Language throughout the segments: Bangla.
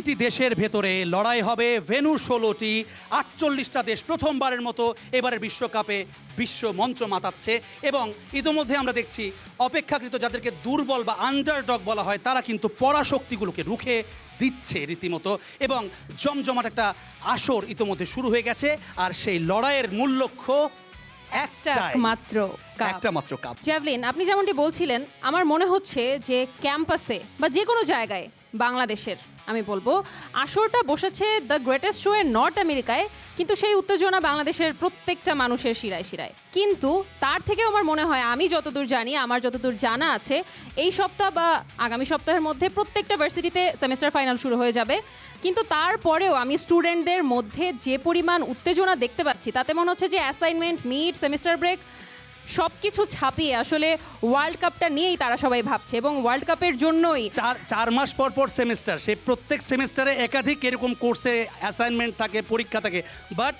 3টি দেশের ভেতরে লড়াই হবে, ভেন্যু 16টি, 48টা দেশ প্রথমবারের মতো এবারের বিশ্বকাপে বিশ্ব মঞ্চ মাতাচ্ছে। এবং ইতোমধ্যে আমরা দেখছি অপেক্ষাকৃত যাদেরকে দুর্বল বা আন্ডারডগ বলা হয় তারা কিন্তু পরাশক্তিগুলোকে রুখে দিচ্ছে রীতিমতো, এবং জমজমাট একটা আসর ইতোমধ্যে শুরু হয়ে গেছে। আর সেই লড়াইয়ের মূল লক্ষ্য একটা মাত্র কাপ। জ্যাভলিন, আপনি যেমনটি বলছিলেন, আমার মনে হচ্ছে যে ক্যাম্পাসে বা যে কোনো জায়গায় বাংলাদেশের আমি বলবো আসরটা বসেছে দ্য গ্রেটেস্ট শো এর নর্থ আমেরিকায়, কিন্তু সেই উত্তেজনা বাংলাদেশের প্রত্যেকটা মানুষের শিরায় শিরায়। কিন্তু তার থেকেও আমার মনে হয়, আমি যতদূর জানি, আমার যতদূর জানা আছে, এই সপ্তাহ বা আগামী সপ্তাহের মধ্যে প্রত্যেকটা ভার্সিটিতে সেমেস্টার ফাইনাল শুরু হয়ে যাবে। কিন্তু তারপরেও আমি স্টুডেন্টদের মধ্যে যে পরিমাণ উত্তেজনা দেখতে পাচ্ছি, তাতে মনে হচ্ছে যে অ্যাসাইনমেন্ট, মিড, সেমিস্টার ব্রেক সব কিছু ছাপিয়ে আসলে ওয়ার্ল্ড কাপটা নিয়েই তারা সবাই ভাবছে, এবং ওয়ার্ল্ড কাপের জন্যই চার মাস পর পর সেমিস্টার, সেই প্রত্যেক সেমিস্টারে একাধিক এরকম কোর্সে অ্যাসাইনমেন্ট থাকে, পরীক্ষা থাকে। বাট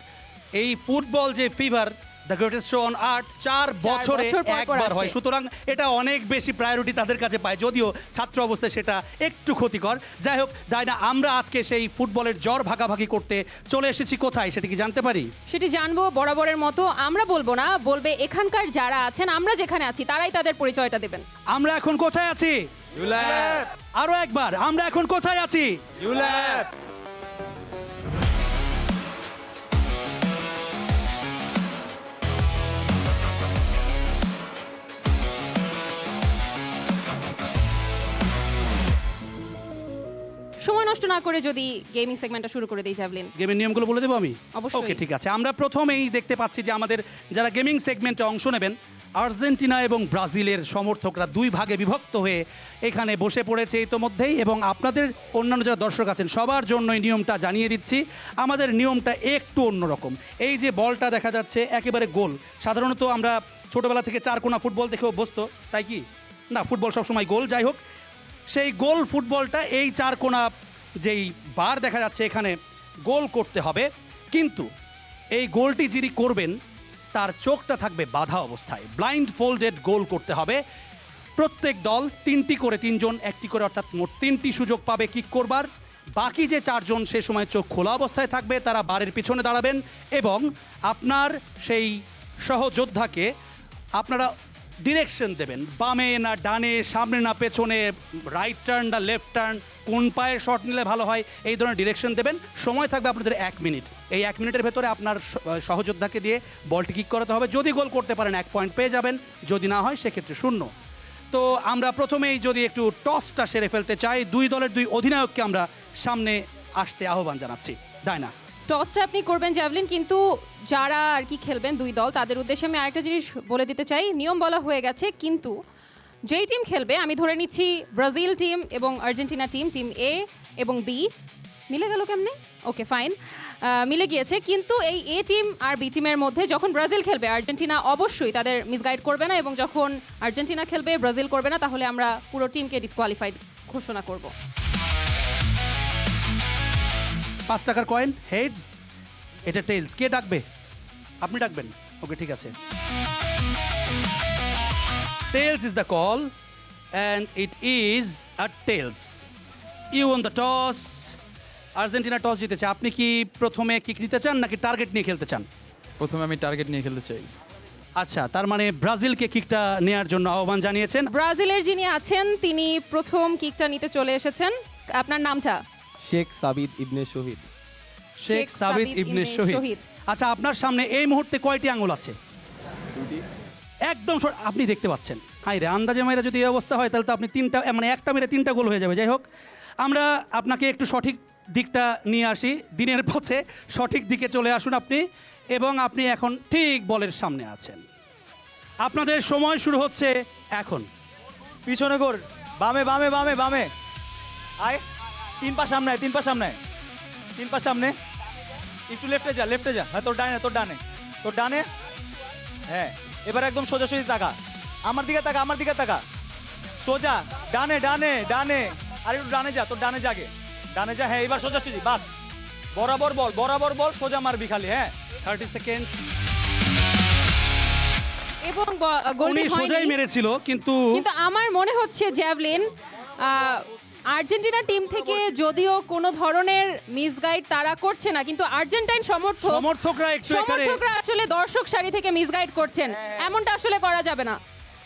এই ফুটবল যে fever, the greatest show on earth 4 বছরে একবার হয়, সুতরাং এটা অনেক বেশি প্রায়োরিটি তাদের কাছে পায়, যদিও ছাত্র অবস্থায় সেটা একটু ক্ষতিকর। যাই হোক ডায়না, আমরা আজকে সেই ফুটবলের জ্বর ভাগাভাগি করতে চলে এসেছি কোথায়, সেটা কি জানতে পারি? সেটি জানবো বরাবরের মতো। আমরা বলবো না, বলবে এখানকার যারা আছেন, আমরা যেখানে আছি তারাই তাদের পরিচয়টা দেবেন। আমরা এখন কোথায় আছি? ইউল্যাব। আরো একবার, আমরা এখন কোথায় আছি? ইউল্যাব। সময় নষ্ট না করে যদি গেমিং সেগমেন্টটা শুরু করে দিই জ্যাভলিন। গেমের নিয়মগুলো বলে দেবো আমি? অবশ্যই। ওকে, ঠিক আছে। আমরা প্রথমেই দেখতে পাচ্ছি যে আমাদের যারা গেমিং সেগমেন্টে অংশ নেবেন, আর্জেন্টিনা এবং ব্রাজিলের সমর্থকরা দুই ভাগে বিভক্ত হয়ে এখানে বসে পড়েছে ইতোমধ্যেই। এবং আপনাদের অন্যান্য যারা দর্শক আছেন সবার জন্য এই নিয়মটা জানিয়ে দিচ্ছি। আমাদের নিয়মটা একটু অন্যরকম। এই যে বলটা দেখা যাচ্ছে একেবারে গোল, সাধারণত আমরা ছোটোবেলা থেকে 4 কোনা ফুটবল দেখে অভ্যস্ত, তাই কি না? ফুটবল সবসময় গোল। যাই হোক, সেই গোল ফুটবলটা এই 4 কোনা যেই বার দেখা যাচ্ছে এখানে গোল করতে হবে। কিন্তু এই গোলটি যিনি করবেন তার চোখটা থাকবে বাঁধা অবস্থায়, ব্লাইন্ড ফোল্ডেড গোল করতে হবে। প্রত্যেক দল 3টি করে, 3 জন 1টি করে, অর্থাৎ মোট 3টি সুযোগ পাবে কিক করবার। বাকি যে 4 জন সে সময় চোখ খোলা অবস্থায় থাকবে, তারা বারের পিছনে দাঁড়াবেন এবং আপনার সেই সহযোদ্ধাকে আপনারা ডিরেকশন দেবেন, বামে না ডানে, সামনে না পেছনে, রাইট টার্ন না লেফট টার্ন, কোন পায়ের শট নিলে ভালো হয়, এই ধরনের ডিরেকশন দেবেন। সময় থাকবে আপনাদের 1 মিনিট। এই 1 মিনিটের ভেতরে আপনার সহযোদ্ধাকে দিয়ে বলটি কিক করাতে হবে। যদি গোল করতে পারেন 1 পয়েন্ট পেয়ে যাবেন, যদি না হয় সেক্ষেত্রে 0। তো আমরা প্রথমেই যদি একটু টসটা সেরে ফেলতে চাই, 2 দলের 2 অধিনায়ককে আমরা সামনে আসতে আহ্বান জানাচ্ছি। ডায়না, টসটা আপনি করবেন জ্যাভলিন, কিন্তু যারা আর কি খেলবেন 2 দল, তাদের উদ্দেশ্যে আমি আরেকটা জিনিস বলে দিতে চাই। নিয়ম বলা হয়ে গেছে, কিন্তু যেই টিম খেলবে, আমি ধরে নিচ্ছি ব্রাজিল টিম এবং আর্জেন্টিনা টিম, টিম এ এবং বি মিলে গেল কেমনে? ওকে ফাইন, মিলে গিয়েছে। কিন্তু এই এ টিম আর বি টিমের মধ্যে যখন ব্রাজিল খেলবে, আর্জেন্টিনা অবশ্যই তাদের মিসগাইড করবে না, এবং যখন আর্জেন্টিনা খেলবে, ব্রাজিল করবে না, তাহলে আমরা পুরো টিমকে ডিসকোয়ালিফাইড ঘোষণা করব। 5 টাকার কয়েন, হেডস, এটা টেলস। কে ডাকবে? আপনি ডাকবেন? ওকে, ঠিক আছে। Tails is the call and it is a tails. You won the toss. Argentina toss জিতেছে। আপনি কি প্রথমে কিক নিতে চান নাকি টার্গেট নিয়ে খেলতে চান? প্রথমে আমি টার্গেট নিয়ে খেলতে চাই। আচ্ছা, তার মানে ব্রাজিলকে কিকটা নেওয়ার জন্য আহ্বান জানিয়েছেন। ব্রাজিলের যিনি আছেন তিনি প্রথম কিকটা নিতে চলে এসেছেন। আপনার নামটা? শেখ সাবিদ ইবনে শহীদ। শেখ সাবিদ ইবনে শহীদ। আচ্ছা, আপনার সামনে এই মুহূর্তে কয়টি আঙুল আছে? একদম আপনি দেখতে পাচ্ছেন। হাই রে, আন্দাজে মেরে যদি এই অবস্থা হয় তাহলে তো আপনি 3টা, মানে একটা মেরে 3টা গোল হয়ে যাবে। যাই হোক, আমরা আপনাকে একটু সঠিক দিকটা নিয়ে আসি। দিনের পথে সঠিক দিকে চলে আসুন আপনি, এবং আপনি এখন ঠিক বলের সামনে আছেন। আপনাদের সময় শুরু হচ্ছে এখন। পিছনে গোর, বামে বামে বামে বামে আয়, 3 পা সামনে, 3 পা সামনে, 3 পা সামনে, একটু লেফটে যা, লেফটে যা। হ্যাঁ, তোর ডানে, তোর ডানে, তোর ডানে। হ্যাঁ, এবার একদম সোজাসুজি তাকা, আমার দিকে তাকা, আমার দিকে তাকা, সোজা, ডানে ডানে ডানে, আর একটু ডানে যা, তোর ডানে যাগে, ডানে যা। হ্যাঁ, এবার সোজাসুজি, বাস, বরাবর বল, বরাবর বল, সোজা মারবি খালি। হ্যাঁ, 30 সেকেন্ড। এবং উনি গোলটি সোজাই হয়নি, মেরেছিল, কিন্তু কিন্তু আমার মনে হচ্ছে জ্যাভলিন আর্জেন্টিনা টিম থেকে যদিও কোনো ধরনের মিসগাইড তারা করছে না, কিন্তু আর্জেন্টাইন সমর্থকরা একটু এখানে সমর্থকরা আসলে দর্শক সারি থেকে মিসগাইড করছেন, এমনটা আসলে করা যাবে না।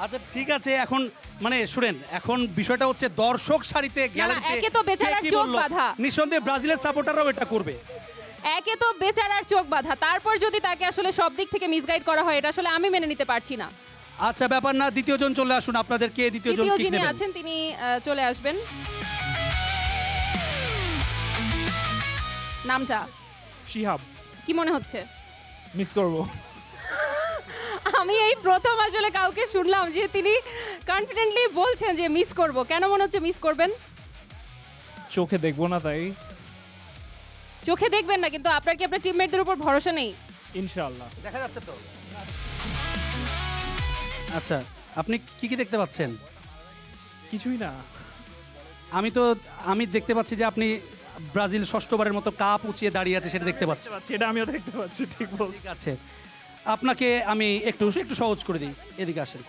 আচ্ছা ঠিক আছে, এখন মানে শুনেন, এখন বিষয়টা হচ্ছে দর্শক সারিতে গ্যালারিতে একে তো বেচারার কে কি চোখ বললো? বাঁধা। নিঃসন্দেহে ব্রাজিলের সাপোর্টাররাও এটা করবে। একে তো বেচারার চোখ বাঁধা, তারপর যদি তাকে আসলে সব দিক থেকে মিসগাইড করা হয়, এটা আসলে আমি মেনে নিতে পারছি না। আচ্ছা ব্যাপার না, দ্বিতীয় জন চলে আসুন, আপনাদের কে দ্বিতীয় জন তৃতীয় কিক যিনি নেবেন? আছেন তিনি চলে আসবেন। নামটা শিহাব কি মনে হচ্ছে? মিস করব। আমি এই প্রথম আসলে কাউকে শুনলাম যে তিনি কনফিডেন্টলি বলছেন যে মিস করব। কেন মনে হচ্ছে মিস করবেন? চোখে দেখবো না তাই। চোখে দেখবেন না, কিন্তু আপনার কি আপনার টিমমেটদের উপর ভরসা নেই? ইনশাআল্লাহ। দেখা যাচ্ছে তো। আচ্ছা আপনি কি কি দেখতে পাচ্ছেন? কিছুই না। আমি দেখতে পাচ্ছি যে আপনি ব্রাজিল ষষ্ঠবারের মতো কাপ উঁচিয়ে দাঁড়িয়ে আছে, সেটা দেখতে পাচ্ছি। সেটা আমিও দেখতে পাচ্ছি, ঠিক বল। ঠিক আছে, আপনাকে আমি একটু একটু সহজ করে দিই, এদিকে আসেন।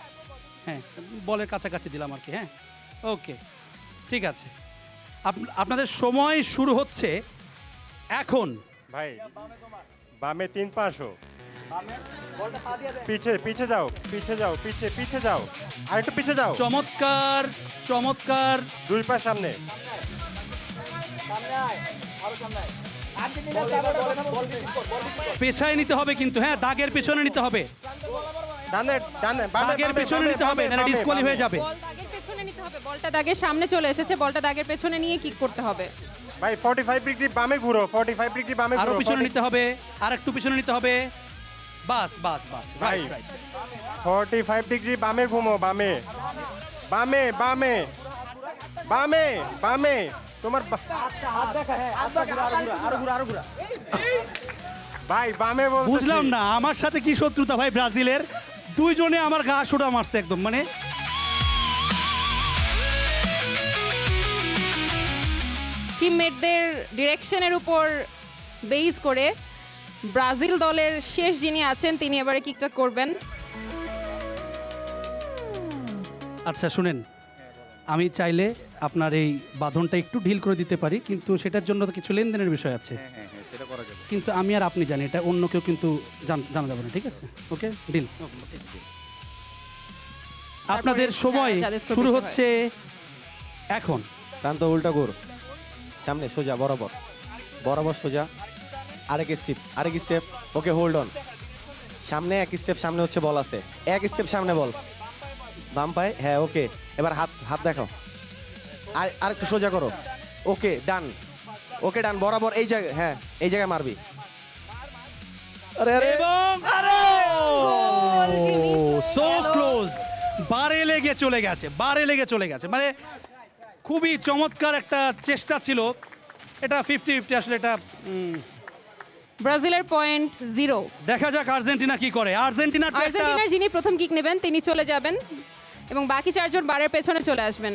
হ্যাঁ, বলের কাছাকাছি দিলাম আর কি। হ্যাঁ, ওকে, ঠিক আছে। আপনাদের সময় শুরু হচ্ছে এখন। ভাই বামে 3-5 পিছে পিছে যাও, পিছে যাও, পিছে যাও, আর একটু পিছে যাও। চমৎকার চমৎকার। 2 পা সামনে। পেছায় নিতে হবে কিন্তু, হ্যাঁ দাগের পেছনে নিতে হবে, ডানে ডানে বামে, দাগের বামে, পেছনে বামে, নিতে হবে, বামে, না ডিসকোয়ালি বামে। হয়ে যাবে। বল দাগের পেছনে নিতে হবে, বলটা দাগের সামনে চলে এসেছে, বলটা দাগের পেছনে নিয়ে কিক করতে হবে। ভাই 45 ডিগ্রি বামে ঘুরো, 45 ডিগ্রি বামে আরো ঘুরো। পিছনে নিতে হবে, আর একটু পিছনে নিতে হবে। বাস বাস বাস, ভাই রাইট 45 ডিগ্রি বামে ঘুমো, বামে বামে বামে বামে বামে তোমার ভাই বামে বলতেছি। বুঝলাম না আমার সাথে কি শত্রুতা ভাই ব্রাজিলের। দুইজনে আমার গা সোডা মারছে একদম, মানে টিমমেটদের ডিরেকশনের উপর বেস করে ব্রাজিল দলের শেষ যিনি আছেন তিনি এবারে কিকটা করবেন। আচ্ছা শুনেন, আমি চাইলে আপনার এই বাঁধনটা একটু ঢিল করে দিতে পারি, কিন্তু সেটার জন্য তো কিছু লেনদেনের বিষয় আছে। কিন্তু আমি আর আপনি জানি, এটা অন্য কেউ কিন্তু জানা যাবে না, ঠিক আছে? ওকে, ডিল। আপনাদের সময় যাদের score শুরু বেশি হচ্ছে এখন। প্রান্ত উল্টা গোর, সামনে সোজা বরাবর, বরাবর সোজা, আরেক স্টেপ, ওকে হোল্ড অন, সামনে এক স্টেপ সামনে হচ্ছে বল আছে, এক স্টেপ সামনে বল, বাম পায়ে, হ্যাঁ ওকে, এবার হাত দেখাও, আর একটু সোজা করো, ওকে ডান, বরাবর এই জায়গায়, হ্যাঁ এই জায়গায় মারবি। এবং গোল, টিভি সো গেল। ক্লোজ, বারে লেগে চলে গেছে, মানে খুবই চমৎকার একটা চেষ্টা ছিল। এটা 50-50 আসলে, এটা ব্রাজিলের পয়েন্ট 0। দেখা যাক আর্জেন্টিনা কি করে। আর্জেন্টিনার তো একটা আর্জেন্টিনার যিনি প্রথম কিক নেবেন তিনি চলে যাবেন এবং বাকি চারজন বারের পেছনে চলে আসবেন।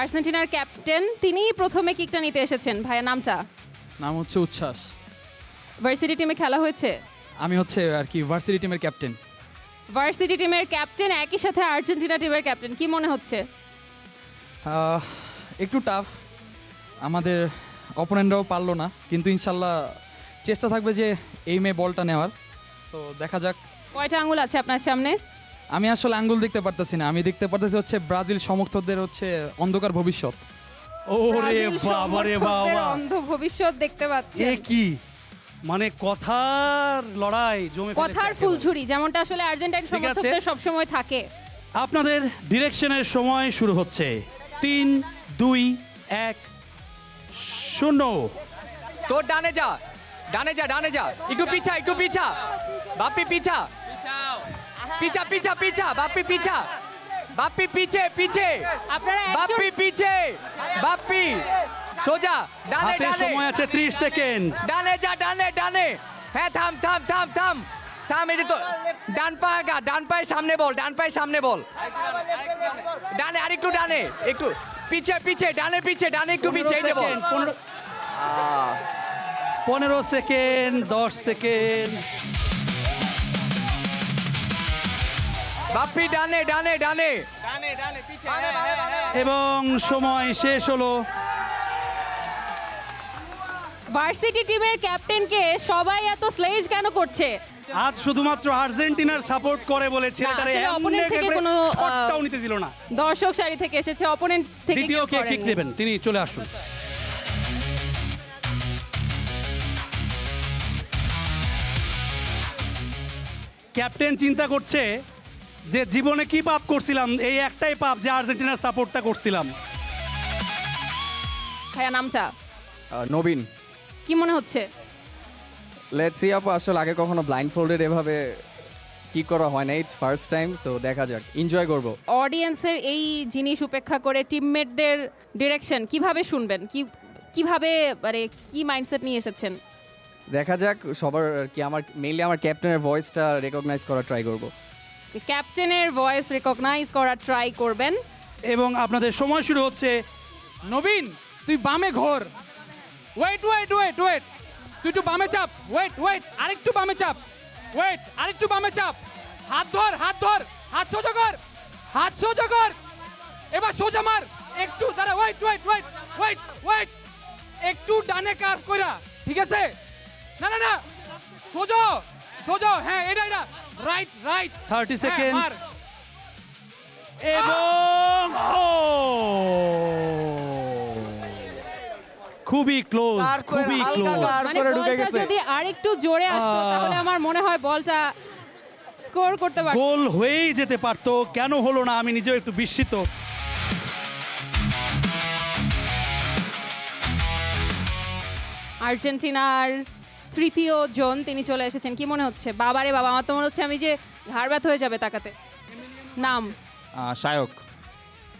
আর্জেন্টিনার ক্যাপ্টেন তিনি প্রথমে কিকটা নিতে এসেছেন। ভাইয়া নামটা? নাম হচ্ছে উচ্ছ্বাস। ভার্সিটি টিমে খেলা হয়েছে? আমি হচ্ছে আর কি ভার্সিটি টিমের ক্যাপ্টেন। ভার্সিটি টিমের ক্যাপ্টেন একই সাথে আর্জেন্টিনা টিমের ক্যাপ্টেন, কি মনে হচ্ছে? একটু টাফ, আমাদের অপোনেন্টরাও পারলো না, কিন্তু ইনশাল্লাহ চেষ্টা থাকবে যে এই বলটা নেওয়ার। সো দেখা যাক। কয়টা আঙ্গুল আছে আপনার সামনে? আমি আসলে আঙ্গুল দেখতে পারতেছি না, আমি দেখতে পারতেছি হচ্ছে ব্রাজিল সমর্থকদের হচ্ছে অন্ধকার ভবিষ্যৎ। ওরে ব্রাজিল বাবা রে সমর্থকদের বাবা, অন্ধ ভবিষ্যৎ দেখতে পাচ্ছে। এ কি মানে কথার লড়াই জমে ফেলেছে কথার একেবারে। ফুলঝুরি, যেমনটা আসলে আর্জেন্টাইন ঠিক আছে। সমর্থকদের সবসময় থাকে। আপনাদের ডিরেকশনের সময় শুরু হচ্ছে 3, 2, 1, 0। তোর ডানে যা, একটু পিছা, বাপ্পি পিছা, বাপ্পি পিছে, আপনারা একজন বাপ্পি সোজা, হাতে সময় আছে 30 সেকেন্ড। ডানে যা, ডানে, হ্যাঁ থাম, এই যে তো ডান পায়ে সামনে বল, ডানে আরেকটু ডানে, একটু পিছে, ডানে একটু পিছে, এই যে বল। 15 সেকেন্ড, 10 সেকেন্ড। বাপ্পি ডানে এবং সময় শেষ হলো। ভার্সিটি টিমের ক্যাপ্টেনকে সবাই এত স্লেজ কেন করছে? আজ শুধুমাত্র আর্জেন্টিনার সাপোর্ট করে বলে ছেলেটারে আসলে opponent থেকে কোনো, শটটাও নিতে দিল না। দর্শক সারি থেকে এসেছে, অপোনেন্ট থেকে দ্বিতীয় কেউ কে কিক করেননি। নেবেন তিনি চলে আসুন। ক্যাপ্টেন চিন্তা করছে যে জীবনে কি পাপ করছিলাম, এই একটাই পাপ যে আর্জেন্টিনার সাপোর্টটা করছিলাম। ভাইয়া নামটা নবীন। কি মনে হচ্ছে? লেটস সি আপু, আসলে আগে কখনো ব্লাইন্ড ফোল্ডেড এভাবে কি করা হয় না, ইটস ফার্স্ট টাইম, সো দেখা যাক, এনজয় করব। অডিয়েন্সের এই জিনিস উপেক্ষা করে টিমমেটদের ডিরেকশন কিভাবে শুনবেন? কিভাবে মানে কি মাইন্ডসেট নিয়ে এসেছেন? দেখা যাক সবার আর কি, আমার মেইনলি আমার ক্যাপ্টেনের ভয়েসটা রেকগনাইজ করা ট্রাই করব। ক্যাপ্টেনের ভয়েস রেকগনাইজ করা ট্রাই করবেন। এবং আপনাদের সময় শুরু হচ্ছে। নবীন তুই বামে ঘোর। ওয়েট ওয়েট ওয়েট ওয়েট, তুই একটু বামে চাপ। ওয়েট ওয়েট, আরেকটু বামে চাপ। ওয়েট, আরেকটু বামে চাপ। হাত ধর, হাত ধর, হাত সোজা কর, হাত সোজা কর। এবার সোজা মার। একটু দাঁড়া, wait wait wait wait wait, একটু ডানে কার্ভ কইরা, ঠিক আছে? না না না, সোজা সোজা, হ্যাঁ এটা এটা, রাইট রাইট। 30 হ্যাঁ, সেকেন্ডস এবং খুবই ক্লোজ, খুবই ক্লোজ। মানে বলটা যদি আরেকটু জোরে আসতো তাহলে আমার মনে হয় বলটা স্কোর করতে পারত। গোল হয়েই যেতে পারতো, কেন হলো না আমি নিজেও একটু বিস্মিত। আর্জেন্টিনার তৃতীয় জন তিনি চলে এসেছেন। কি মনে হচ্ছে? বাবারে বাবা, আমার তো মনে হচ্ছে আমি যে ঘাড় ব্যথা হয়ে যাবে তাকাতে। নাম শায়ক।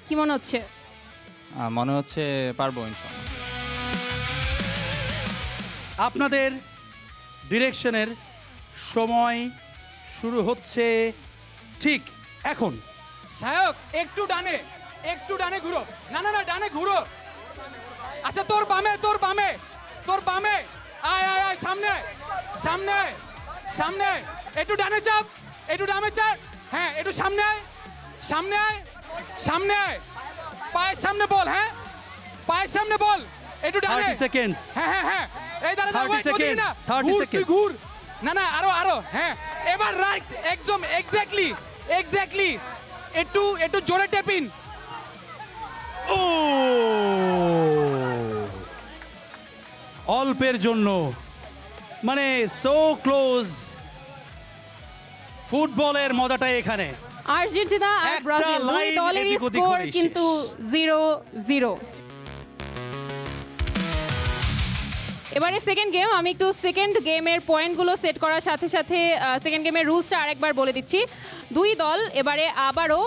কি মনে হচ্ছে? মনে হচ্ছে পারবো ইনশাআল্লাহ। আপনাদের ডিরেকশনের সময় শুরু হচ্ছে ঠিক এখন। শায়ক একটু ডানে, একটু ডানে ঘুরো। না না না, ডানে ঘুরো। আচ্ছা তোর বামে, তোর বামে, তোর বামে। আয় আয় আয়, সামনে আয়, সামনে আয়, সামনে আয়। একটু ডানে চাপ, একটু ডানে চাপ। হ্যাঁ একটু সামনে আয়, সামনে আয়, সামনে আয়। পায়ের সামনে বল, হ্যাঁ পায়ের সামনে বল। একটু ডানে। 30 সেকেন্ডস। হ্যাঁ হ্যাঁ হ্যাঁ, এই দাঁড়া 30 seconds, 30 ঘুর, তুই seconds. ঘুর। না না, আরো আরো, হ্যাঁ এবার রাইট, একদম এক্স্যাক্টলি এক্স্যাক্টলি। একটু একটু জোরে টেপিন। ও অল্পের জন্য, মানে সো ক্লোজ। ফুটবলের মজাটাই এখানে। আর্জেন্টিনা আর একটা ব্রাজিল দুই লাইন দলেরই এদিক ওদিক স্কোর হলেই শেষ। কিন্তু 0-0। এবারে সেকেন্ড গেম, আমি একটু সেকেন্ড গেমের পয়েন্টগুলো সেট করার সাথে সাথে সেকেন্ড গেমের রুলসটা আরেকবার বলে দিচ্ছি। দুই দল এবারে আবারও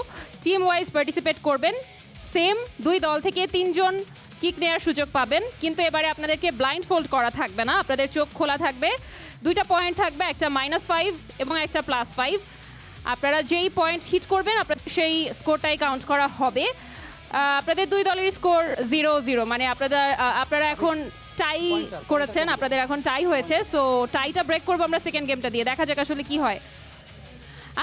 টিম ওয়াইজ পার্টিসিপেট করবেন। সেম দুই দল থেকে 3 জন কিক নেওয়ার সুযোগ পাবেন, কিন্তু এবারে আপনাদেরকে ব্লাইন্ড ফোল্ড করা থাকবে না, আপনাদের চোখ খোলা থাকবে। 2টা পয়েন্ট থাকবে, একটা -5 এবং একটা +5। আপনারা যেই পয়েন্ট হিট করবেন আপনাদের সেই স্কোরটাই কাউন্ট করা হবে। আপনাদের দুই দলের স্কোর 0-0, মানে আপনারা এখন টাই করেছেন, আপনাদের এখন টাই হয়েছে। সো টাইটা ব্রেক করবো আমরা সেকেন্ড গেমটা দিয়ে, দেখা যাক আসলে কি হয়।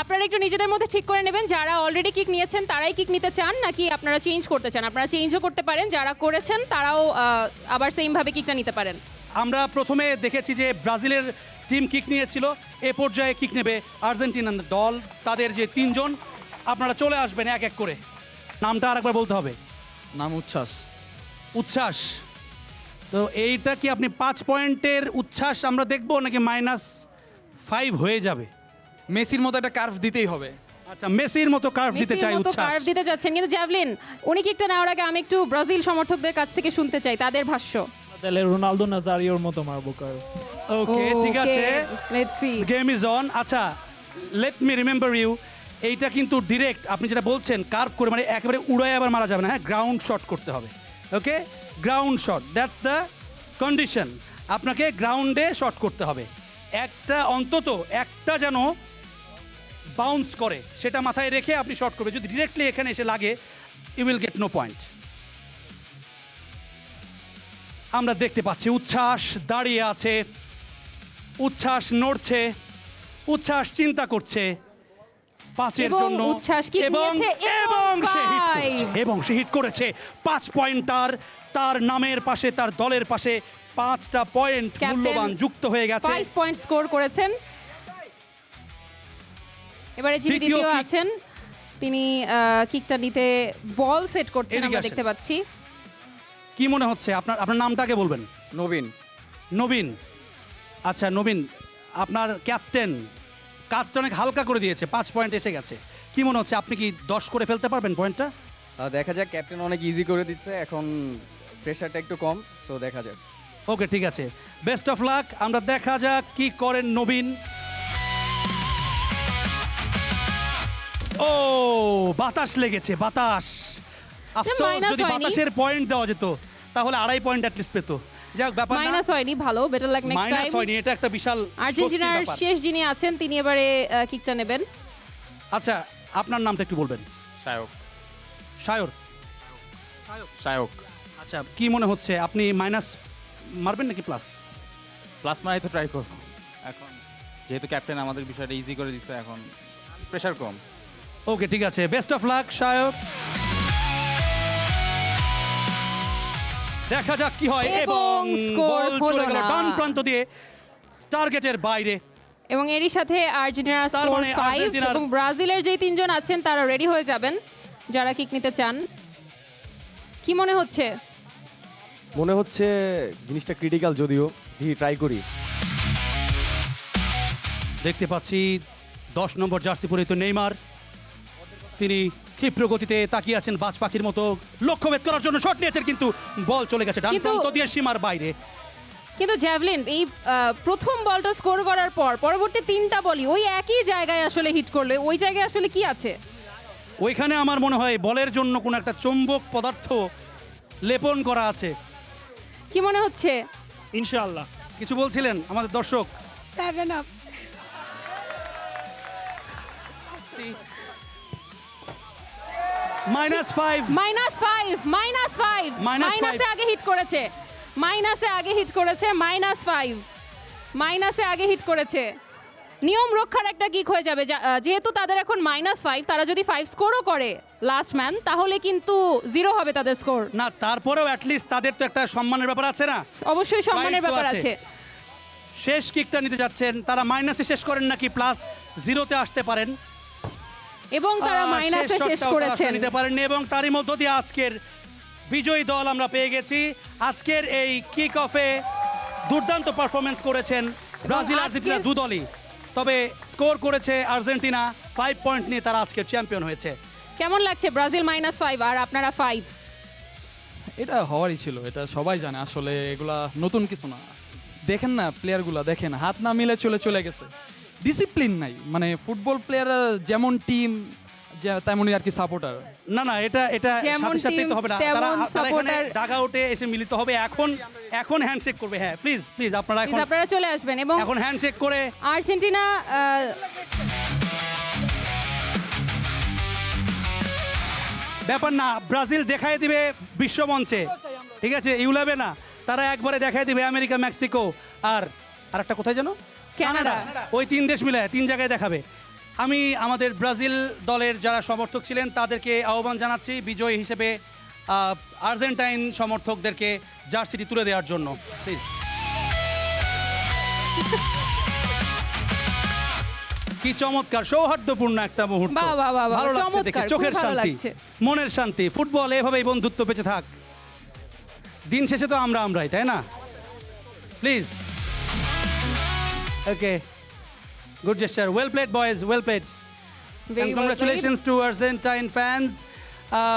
আপনারা একটু নিজেদের মধ্যে ঠিক করে নেবেন যারা অলরেডি কিক নিয়েছেন তারাই কিক নিতে চান নাকি আপনারা চেঞ্জ করতে চান। আপনারা চেঞ্জও করতে পারেন, যারা করেছেন তারাও আবার সেমভাবে কিকটা নিতে পারেন। আমরা প্রথমে দেখেছি যে ব্রাজিলের টিম কিক নিয়েছিল, এ পর্যায়ে কিক নেবে আর্জেন্টিনার দল। তাদের যে 3 জন, আপনারা চলে আসবেন এক এক করে। নামটা আরেকবার বলতে হবে। নাম উচ্ছ্বাস। উচ্ছ্বাস। তো এইটা কি আপনি 5 পয়েন্টের উচ্ছ্বাস আমরা দেখবো নাকি -5 হয়ে যাবে? মেসির মতো একটা কার্ভ দিতেই হবে। আচ্ছা, মেসির মতো কার্ভ দিতে চাই উচ্ছ্বাস। কার্ভ দিতে যাচ্ছেন, কিন্তু জ্যাভলিন উনি কিকটা নেওয়ার আগে আমি একটু ব্রাজিল সমর্থকদের কাছ থেকে শুনতে চাই তাদের ভাষ্য। তাহলে রোনালদো নাজারিওর মতো মারবো কার। ওকে, ঠিক আছে, let's see. Game is on. আচ্ছা, লেট মি রিমেম্বার ইউ, এইটা কিন্তু ডিরেক্ট আপনি যেটা বলছেন কার্ভ করে, মানে একেবারে উড়ায় আবার মারা যাবে না। হ্যাঁ, গ্রাউন্ড শট করতে হবে। Okay, ground shot, that's the condition. আপনাকে গ্রাউন্ডে শট করতে হবে। একটা অন্তত একটা যেন বাউন্স করে, সেটা মাথায় রেখে আপনি শট করবেন। যদি ডিরেক্টলি এখানে এসে লাগে, you will get no point. আমরা দেখতে পাচ্ছি উচ্ছ্বাস দাঁড়িয়ে আছে, উচ্ছ্বাস নড়ছে, উচ্ছ্বাস চিন্তা করছে 5-এর এবং জন্য, উচ্ছ্বাস কিক নিয়েছে এবং সে হিট 5 করেছে, এবং সে হিট করেছে 5 পয়েন্টার। তার নামের পাশে, তার দলের পাশে 5টা পয়েন্ট Captain মূল্যবান যুক্ত হয়ে গেছে 5 পয়েন্ট স্কোর করেছেন। এবারে যিনি দ্বিতীয় দ্বিতীয় kick। আছেন তিনি কিকটা নিতে বল সেট করছেন এদিকে আমরা আসেন। দেখতে পাচ্ছি। কি মনে হচ্ছে আপনার আপনার নামটাকে বলবেন? নবীন। নবীন। আচ্ছা নবীন, আপনার ক্যাপ্টেন কাজটা অনেক হালকা করে দিয়েছে, 5 পয়েন্ট এসে গেছে। কি মনে হচ্ছে আপনি কি 10 করে ফেলতে পারবেন পয়েন্টটা? দেখা যাক, ক্যাপ্টেন অনেক ইজি করে দিচ্ছে, এখন প্রেশারটা একটু কম, সো দেখা যাক। ওকে ঠিক আছে, বেস্ট অফ লাক। আমরা দেখা যাক কি করেন নবীন। ও বাতাস লেগেছে, বাতাস। আফসোস minus যদি হয়নি। বাতাসের পয়েন্ট দেওয়া যেত তাহলে 2.5 পয়েন্ট অ্যাটলিস্ট পেত। যাক ব্যাপার না, মাইনাস হয়নি, ভালো, better luck next minus time. হয়নি, এটা একটা বিশাল আর্জেন্টিনার স্বস্তির ব্যাপার। শেষ যিনি আছেন তিনি এবারে কিকটা নেবেন। আচ্ছা আপনার নামটা একটু বলবেন? শায়ক। সায়র। শায়ক। আচ্ছা কি মনে হচ্ছে আপনি মাইনাস মারবেন নাকি প্লাস? প্লাস মারাই তো ট্রাই করবো এখন, যেহেতু ক্যাপ্টেন আমাদের বিষয়টা ইজি করে দিচ্ছে, এখন প্রেশার কম। ওকে ঠিক আছে, বেস্ট অফ লাক সায়ক। দেখা যাক কি হয়। এবং এবং score বল হলো চলে গেল না। ডান প্রান্ত দিয়ে টার্গেটের বাইরে। এবং এরই সাথে আর্জেন্টিনার তার স্কোর মানে 5 আর্জেন্টিনার- এবং ব্রাজিলের যেই তিনজন আছেন তারা রেডি হয়ে যাবেন যারা কিক নিতে চান। কি মনে হচ্ছে? মনে হচ্ছে জিনিসটা ক্রিটিক্যাল, যদিও দেখি ট্রাই করি। দেখতে পাচ্ছি 10 নম্বর জার্সি পরিহিত নেইমার, তিনি ক্ষিপ্র গতিতে তাকিয়ে আছেন বাজ পাখির মতো, লক্ষ্যভেদ করার জন্য শট নিয়েছেন কিন্তু বল চলে গেছে ডান কিন্তু- প্রান্ত দিয়ে সীমার বাইরে। কিন্তু জ্যাভলিন এই প্রথম বলটা স্কোর করার পর পরবর্তী 3টা বলই ওই একই জায়গায় আসলে হিট করলে, ওই জায়গায় আসলে কি আছে? ওইখানে আমার মনে হয় বলের জন্য কোনো একটা চৌম্বক পদার্থ লেপন করা আছে। কি মনে হচ্ছে? ইনশাআল্লাহ। কিছু বলছিলেন আমাদের দর্শক? 7 up. -5। -5 মাইনাসে আগে হিট করেছে, মাইনাসে আগে হিট করেছে, -5 মাইনাসে আগে হিট করেছে। নিয়ম রক্ষার একটা কিক হয়ে যাবে, যেহেতু তাদের এখন -5, তারা যদি 5 স্কোরও করে লাস্ট ম্যান তাহলে কিন্তু 0 হবে তাদের স্কোর। না তারপরেও অ্যাটলিস্ট তাদের তো একটা সম্মানের ব্যাপার আছে না? অবশ্যই সম্মানের Right তো ব্যাপার আছে। আছে। শেষ কিকটা নিতে যাচ্ছেন, তারা মাইনাসে শেষ করেন নাকি প্লাস 0-তে আসতে পারেন? এবং তারা মাইনাসে শেষ শটটাও তারা করেছেন। নিতে পারেননি এবং তারই মধ্য দিয়ে আজকের বিজয়ী দল আমরা পেয়ে গেছি। আজকের এই কিক অফে দুর্দান্ত পারফরমেন্স করেছেন ব্রাজিল আর্জেন্টিনা দু দলই, তবে স্কোর করেছে আর্জেন্টিনা। 5 পয়েন্ট নিয়ে তারা আজকের চ্যাম্পিয়ন হয়েছে। কেমন লাগছে ব্রাজিল -5 আর আপনারা 5? এটা হওয়ারই ছিল, এটা সবাই জানে, আসলে এগুলা নতুন কিছু না। দেখেন না প্লেয়ারগুলা, দেখেন হাত না মিলে চলে গেছে, ডিসিপ্লিন নাই। মানে ফুটবল প্লেয়ার যেমন টিম তেমনই আর কি সাপোর্টার। না না এটা এটা যেমন সাথে সাথে team, তো হবে না, তেমন তারা এখানে supporter। ডাগআউটে এসে মিলিত হবে। এখন হ্যান্ডশেক করবে। হ্যাঁ প্লিজ প্লিজ আপনারা এখন আপনারা চলে আসবেন এবং এখন হ্যান্ডশেক করে আর্জেন্টিনা ব্যাপার না, ব্রাজিল দেখায় দিবে বিশ্বমঞ্চে, ঠিক আছে? ইউলাবে না, তারা একবারে দেখায় দিবে আমেরিকা, মেক্সিকো আর আরেকটা কোথায় যেন, কানাডা। ওই 3 দেশ মিলে 3 জায়গায় দেখাবে। আমি আমাদের ব্রাজিল দলের যারা সমর্থক ছিলেন তাদেরকে আহ্বান জানাচ্ছি বিজয়ী হিসেবে আর্জেন্টাইন সমর্থকদেরকে জার্সিটি তুলে দেওয়ার জন্য প্লিজ। কি চমৎকার সৌহার্দ্যপূর্ণ একটা মুহূর্ত, বাহ, বাহ, বাহ, বাহ, ভালো লাগছে দেখে, চমৎকার, চোখের খুব ভালো শান্তি, লাগছে। মনের শান্তি। ফুটবল এভাবেই বন্ধুত্ব বেঁচে থাক, দিন শেষে তো আমরাই, তাই না? Please okay, good gesture, well played boys, well played. Very well congratulations to Argentine fans.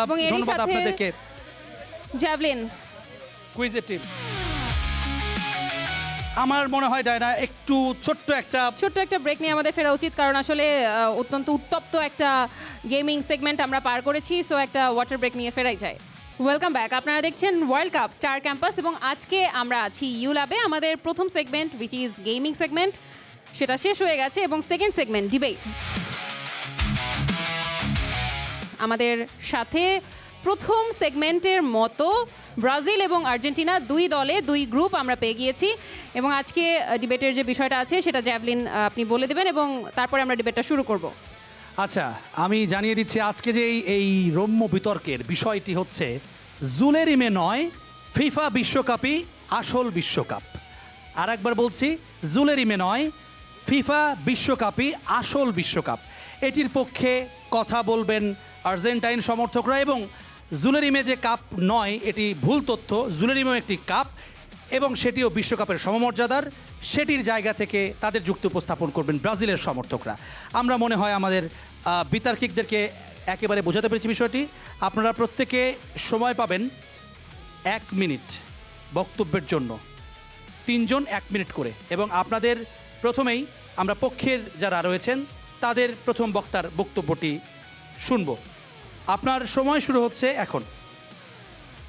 এবং এরই ধন্যবাদ সাথে আপনাদেরকে, জ্যাভলিন। কুইজের টিম। আমার মনে হয় ডায়না একটু ছোট্ট একটা ব্রেক নিয়ে আমাদের ফেরা উচিত, কারণ আসলে অত্যন্ত উত্তপ্ত একটা গেমিং সেগমেন্ট আমরা পার করেছি, সো একটা ওয়াটার ব্রেক নিয়ে ফেরাই যায়। ওয়েলকাম ব্যাক, আপনারা দেখছেন ওয়ার্ল্ড কাপ স্টার ক্যাম্পাস এবং আজকে আমরা আছি ইউল্যাবে। আমাদের প্রথম segment which is gaming segment সেটা শেষ হয়ে গেছে এবং সেকেন্ড সেগমেন্ট ডিবেট। আমাদের সাথে প্রথম সেগমেন্টের মতো ব্রাজিল এবং আর্জেন্টিনা দুই দলে দুই গ্রুপ আমরা পেয়ে গিয়েছি এবং আজকে ডিবেটের যে বিষয়টা আছে সেটা জ্যাভলিন আপনি বলে দেবেন এবং তারপরে আমরা ডিবেটটা শুরু করব। আচ্ছা আমি জানিয়ে দিচ্ছি আজকে যে এই রম্য বিতর্কের বিষয়টি হচ্ছে জুলেরিমে নয়, ফিফা বিশ্বকাপই আসল বিশ্বকাপ। আর একবার বলছি, জুলেরিমে নয়, ফিফা বিশ্বকাপই আসল বিশ্বকাপ। এটির পক্ষে কথা বলবেন আর্জেন্টাইন সমর্থকরা। এবং জুলেরিমে যে কাপ নয়, এটি ভুল তথ্য। জুলেরিমেও একটি কাপ এবং সেটিও বিশ্বকাপের সমমর্যাদার। সেটির জায়গা থেকে তাদের যুক্তি উপস্থাপন করবেন ব্রাজিলের সমর্থকরা। আমরা মনে হয় আমাদের বিতার্কিকদেরকে একেবারে বোঝাতে পেরেছি বিষয়টি। আপনারা প্রত্যেকে সময় পাবেন 1 মিনিট বক্তব্যের জন্য, 3 জন 1 মিনিট করে। এবং আপনাদের প্রথমেই আমরা পক্ষের যারা রয়েছেন তাদের প্রথম বক্তার বক্তব্যটি শুনব। আপনার সময় শুরু হচ্ছে এখন।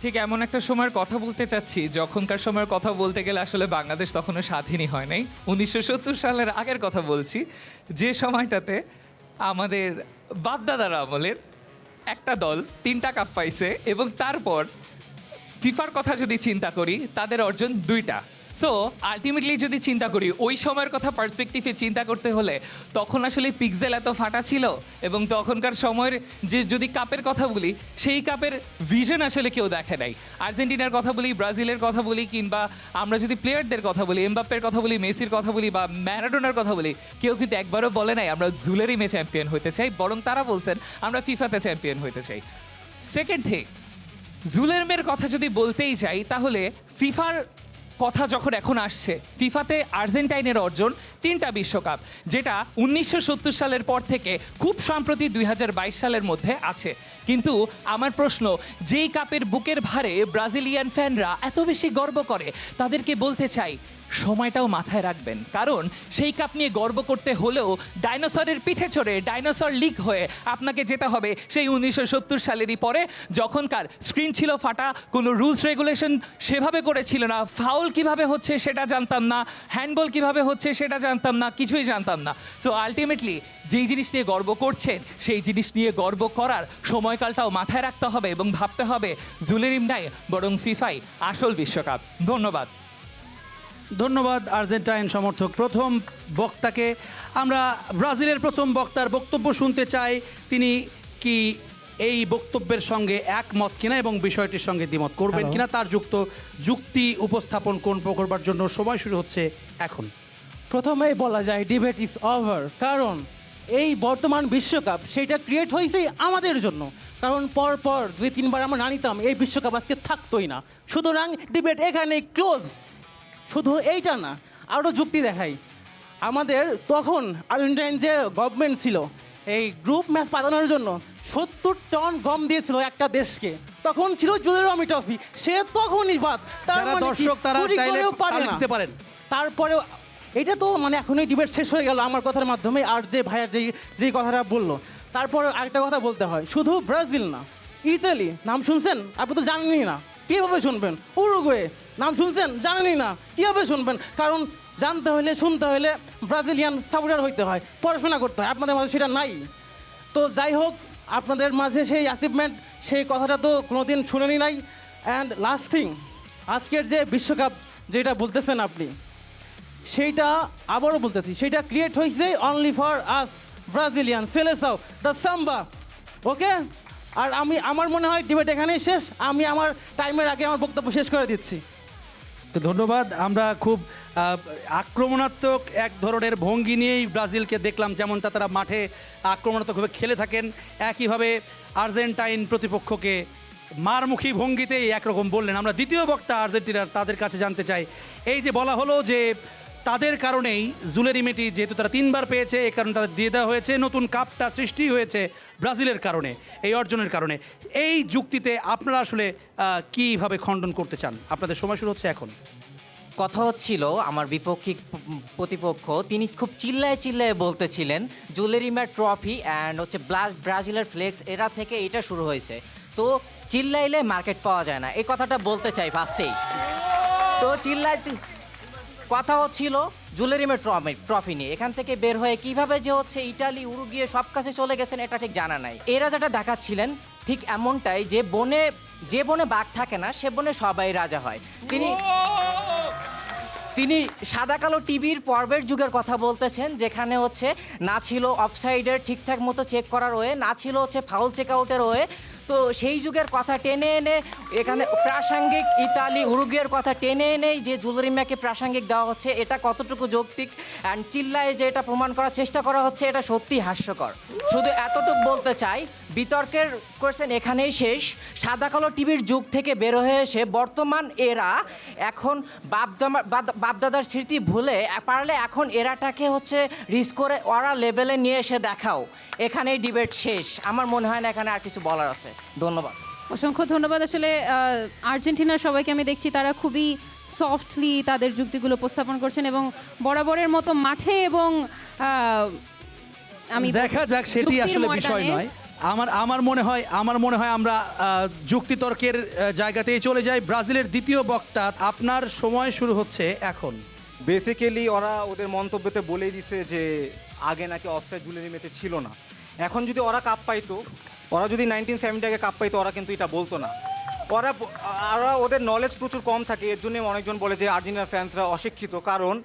ঠিক এমন একটা সময়ের কথা বলতে চাচ্ছি যখনকার সময়ের কথা বলতে গেলে আসলে বাংলাদেশ তখনও স্বাধীনই হয় নাই। 1970 সালের আগের কথা বলছি, যে সময়টাতে আমাদের বাপদাদার আমলের একটা দল 3টা কাপ পাইছে এবং তারপর ফিফার কথা যদি চিন্তা করি তাদের অর্জন 2টা। সো আলটিমেটলি যদি চিন্তা করি ওই সময়ের কথা পার্সপেক্টিভে চিন্তা করতে হলে তখন আসলে পিক্সেল এত ফাটা ছিল এবং তখনকার সময়ের যে যদি কাপের কথা বলি সেই কাপের ভিশন আসলে কেউ দেখে নাই। আর্জেন্টিনার কথা বলি, ব্রাজিলের কথা বলি, কিংবা আমরা যদি প্লেয়ারদের কথা বলি, এমবাপ্পের কথা বলি, মেসির কথা বলি বা ম্যারাডোনার কথা বলি, কেউ কিন্তু একবারও বলে নাই আমরা জুলেরিমে চ্যাম্পিয়ন হতে চাই, বরং তারা বলছেন আমরা ফিফাতে চ্যাম্পিয়ন হতে চাই। সেকেন্ড থিং, জুলেরিমের কথা যদি বলতেই যাই তাহলে ফিফার কথা যখন এখন আসছে, ফিফাতে আর্জেন্টাইনের অর্জন 3টা বিশ্বকাপ, যেটা 1970 সালের পর থেকে খুব সম্প্রতি 2022 সালের মধ্যে আছে। কিন্তু আমার প্রশ্ন, যেই কাপের বুকের ভারে ব্রাজিলিয়ান ফ্যানরা এত বেশি গর্ব করে, তাদেরকে বলতে চাই সময়টাও মাথায় রাখবেন, কারণ সেই কাপ নিয়ে গর্ব করতে হলেও ডাইনোসরের পিঠে চড়ে ডাইনোসর লিগ হয়ে আপনাকে যেতে হবে সেই 1970 সালেরই পরে, যখনকার স্ক্রিন ছিল ফাটা, কোনো রুলস রেগুলেশন সেভাবে করেছিল না, ফাউল কিভাবে হচ্ছে সেটা জানতাম না, হ্যান্ডবল কিভাবে হচ্ছে সেটা জানতাম না, কিছুই জানতাম না। সো আলটিমেটলি যেই জিনিস নিয়ে গর্ব করছেন সেই জিনিস নিয়ে গর্ব করার সময়কালটাও মাথায় রাখতে হবে এবং ভাবতে হবে জুলেরিম নাই বরং ফিফাই আসল বিশ্বকাপ। ধন্যবাদ। ধন্যবাদ আর্জেন্টাইন সমর্থক প্রথম বক্তাকে। আমরা ব্রাজিলের প্রথম বক্তার বক্তব্য শুনতে চাই, তিনি কি এই বক্তব্যের সঙ্গে একমত কিনা এবং বিষয়টির সঙ্গে দ্বিমত করবেন কিনা তার যুক্তি উপস্থাপন করবার জন্য সময় শুরু হচ্ছে এখন। প্রথমেই বলা যায় ডিবেট ইজ ওভার, কারণ এই বর্তমান বিশ্বকাপ সেটা ক্রিয়েট হয়েছে আমাদের জন্য, কারণ পর 2-3 বার আমরা না নিতাম এই বিশ্বকাপ আজকে থাকতোই না। সুতরাং ডিবেট এখানেই ক্লোজ। শুধু এইটা না, আরও যুক্তি দেখাই। আমাদের তখন আর্জেন্টাইন যে গভর্নমেন্ট ছিল, এই গ্রুপ ম্যাচ পাতানোর জন্য 70 টন গম দিয়েছিল একটা দেশকে। তখন ছিল জুলেরিম ট্রফি, সে তখনই বাদ। তার যারা মানে কি, দর্শক তারা চুরি চাইলে করেও পারে তালি না। দিতে পারেন। তারপরেও এটা তো মানে এখনই ডিবেট শেষ হয়ে গেল আমার কথার মাধ্যমে, আর যে ভাইয়ার যেই কথাটা বললো। তারপর আরেকটা কথা বলতে হয়, শুধু ব্রাজিল না, ইতালি নাম শুনছেন? আপনি তো জানেনই না, কীভাবে শুনবেন? উরুগুয়ে নাম শুনছেন? জানেনই না, কীভাবে শুনবেন? কারণ জানতে হলে শুনতে হলে ব্রাজিলিয়ান সাপোর্টার হইতে হয়, পড়াশোনা করতে হয়। আপনাদের মাঝে সেটা নাই। তো যাই হোক, আপনাদের মাঝে সেই অ্যাচিভমেন্ট, সেই কথাটা তো কোনোদিন শুনেনি নাই। অ্যান্ড লাস্ট থিং, আজকের যে বিশ্বকাপ যেটা বলতেছেন আপনি, সেইটা আবারও বলতেছি, সেটা ক্রিয়েট হয়েছে only for us Brazilian Selecao the samba. Okay, আর আমার মনে হয় ডিবেট এখানেই শেষ। আমি আমার টাইমের আগে আমার বক্তব্য শেষ করে দিচ্ছি। তো ধন্যবাদ। আমরা খুব আক্রমণাত্মক এক ধরনের ভঙ্গি নিয়েই ব্রাজিলকে দেখলাম, যেমনটা তারা মাঠে আক্রমণাত্মকভাবে খেলে থাকেন, একইভাবে আর্জেন্টাইন প্রতিপক্ষকে মারমুখী ভঙ্গিতেই একরকম বললেন। আমরা দ্বিতীয় বক্তা আর্জেন্টিনার, তাদের কাছে জানতে চাই, এই যে বলা হলো যে তাদের কারণেই জুলেরিমেটি যেহেতু তারা 3 বার পেয়েছে, এই কারণে তাদের দিয়ে দেওয়া হয়েছে, নতুন কাপটা সৃষ্টি হয়েছে ব্রাজিলের কারণে, এই অর্জনের কারণে। এই যুক্তিতে আপনারা আসলে কীভাবে খণ্ডন করতে চান? আপনাদের সময় শুরু হচ্ছে এখন। কথা হচ্ছিল আমার বিপক্ষী প্রতিপক্ষ, তিনি খুব চিল্লায় বলতেছিলেন জুলেরিমের ট্রফি অ্যান্ড হচ্ছে ব্রাজিলের ফ্লেক্স, এরা থেকে এটা শুরু হয়েছে। তো চিল্লাইলে মার্কেট পাওয়া যায় না, এই কথাটা বলতে চাই ফার্স্টেই। তো কথা হচ্ছিল জুলেরিমের ট্রফি নিয়ে, এখান থেকে বের হয়ে কিভাবে যে হচ্ছে ইটালি, উরুগুয়ে সব কাছে চলে গেছেন এটা ঠিক জানা নাই। এরা যেটা দেখাচ্ছিলেন ঠিক এমনটাই, যে বনে বাঘ থাকে না সে বনে সবাই রাজা হয়। তিনি সাদা কালো টিভির পর্বের যুগের কথা বলতেছেন, যেখানে হচ্ছে না ছিল অফসাইডের ঠিকঠাক মতো চেক করার ওয়ে, না ছিল হচ্ছে ফাউল চেক আউটের ওয়ে। তো সেই যুগের কথা টেনে এনে এখানে প্রাসঙ্গিক ইতালি উরুগুয়ের কথা টেনে এনেই যে জুলেরিমাকে প্রাসঙ্গিক দেওয়া হচ্ছে, এটা কতটুকু যৌক্তিক অ্যান্ড চিল্লায় যে এটা প্রমাণ করার চেষ্টা করা হচ্ছে, এটা সত্যি হাস্যকর। শুধু এতটুকু বলতে চাই, বিতর্কের কোয়েশ্চেন এখানেই শেষ। সাদা কালো টিভির যুগ থেকে বের হয়ে এসে বর্তমান এরা এখন বাপদাদার স্মৃতি ভুলে পারলে এখন এরাটাকে হচ্ছে রিস্ক করে ওরা লেভেলে নিয়ে এসে দেখাও। এখানেই ডিবেট শেষ। আমার মনে হয় না এখানে আর কিছু বলার আছে। ধন্যবাদ। অসংখ্য ধন্যবাদ। আসলে আর্জেন্টিনার সবাইকে আমি দেখছি তারা খুবই সফটলি তাদের যুক্তিগুলো উপস্থাপন করছেন এবং বরাবরের মতো মাঠে এবং আমি দেখা যাক, সেটি যুক্তির আসলে বিষয় ময়দানে- নয়। আমার মনে হয় আমরা যুক্তিতর্কের জায়গাতেই চলে যাই। ব্রাজিলের দ্বিতীয় বক্তা, আপনার সময় শুরু হচ্ছে এখন। বেসিক্যালি ওরা ওদের মন্তব্যতে বলেই দিছে যে আগে নাকি অফসাইড জুলেরিমেতে ছিল না। এখন যদি ওরা কাপ পাইতো, ওরা যদি 1970 আগে কাপ পাইতো, ওরা কিন্তু এটা বলতো না। ওরা ওদের নলেজ প্রচুর কম থাকে, এর জন্য অনেকজন বলে যে আর্জেন্টিনার ফ্যান্সরা অশিক্ষিত। কারণ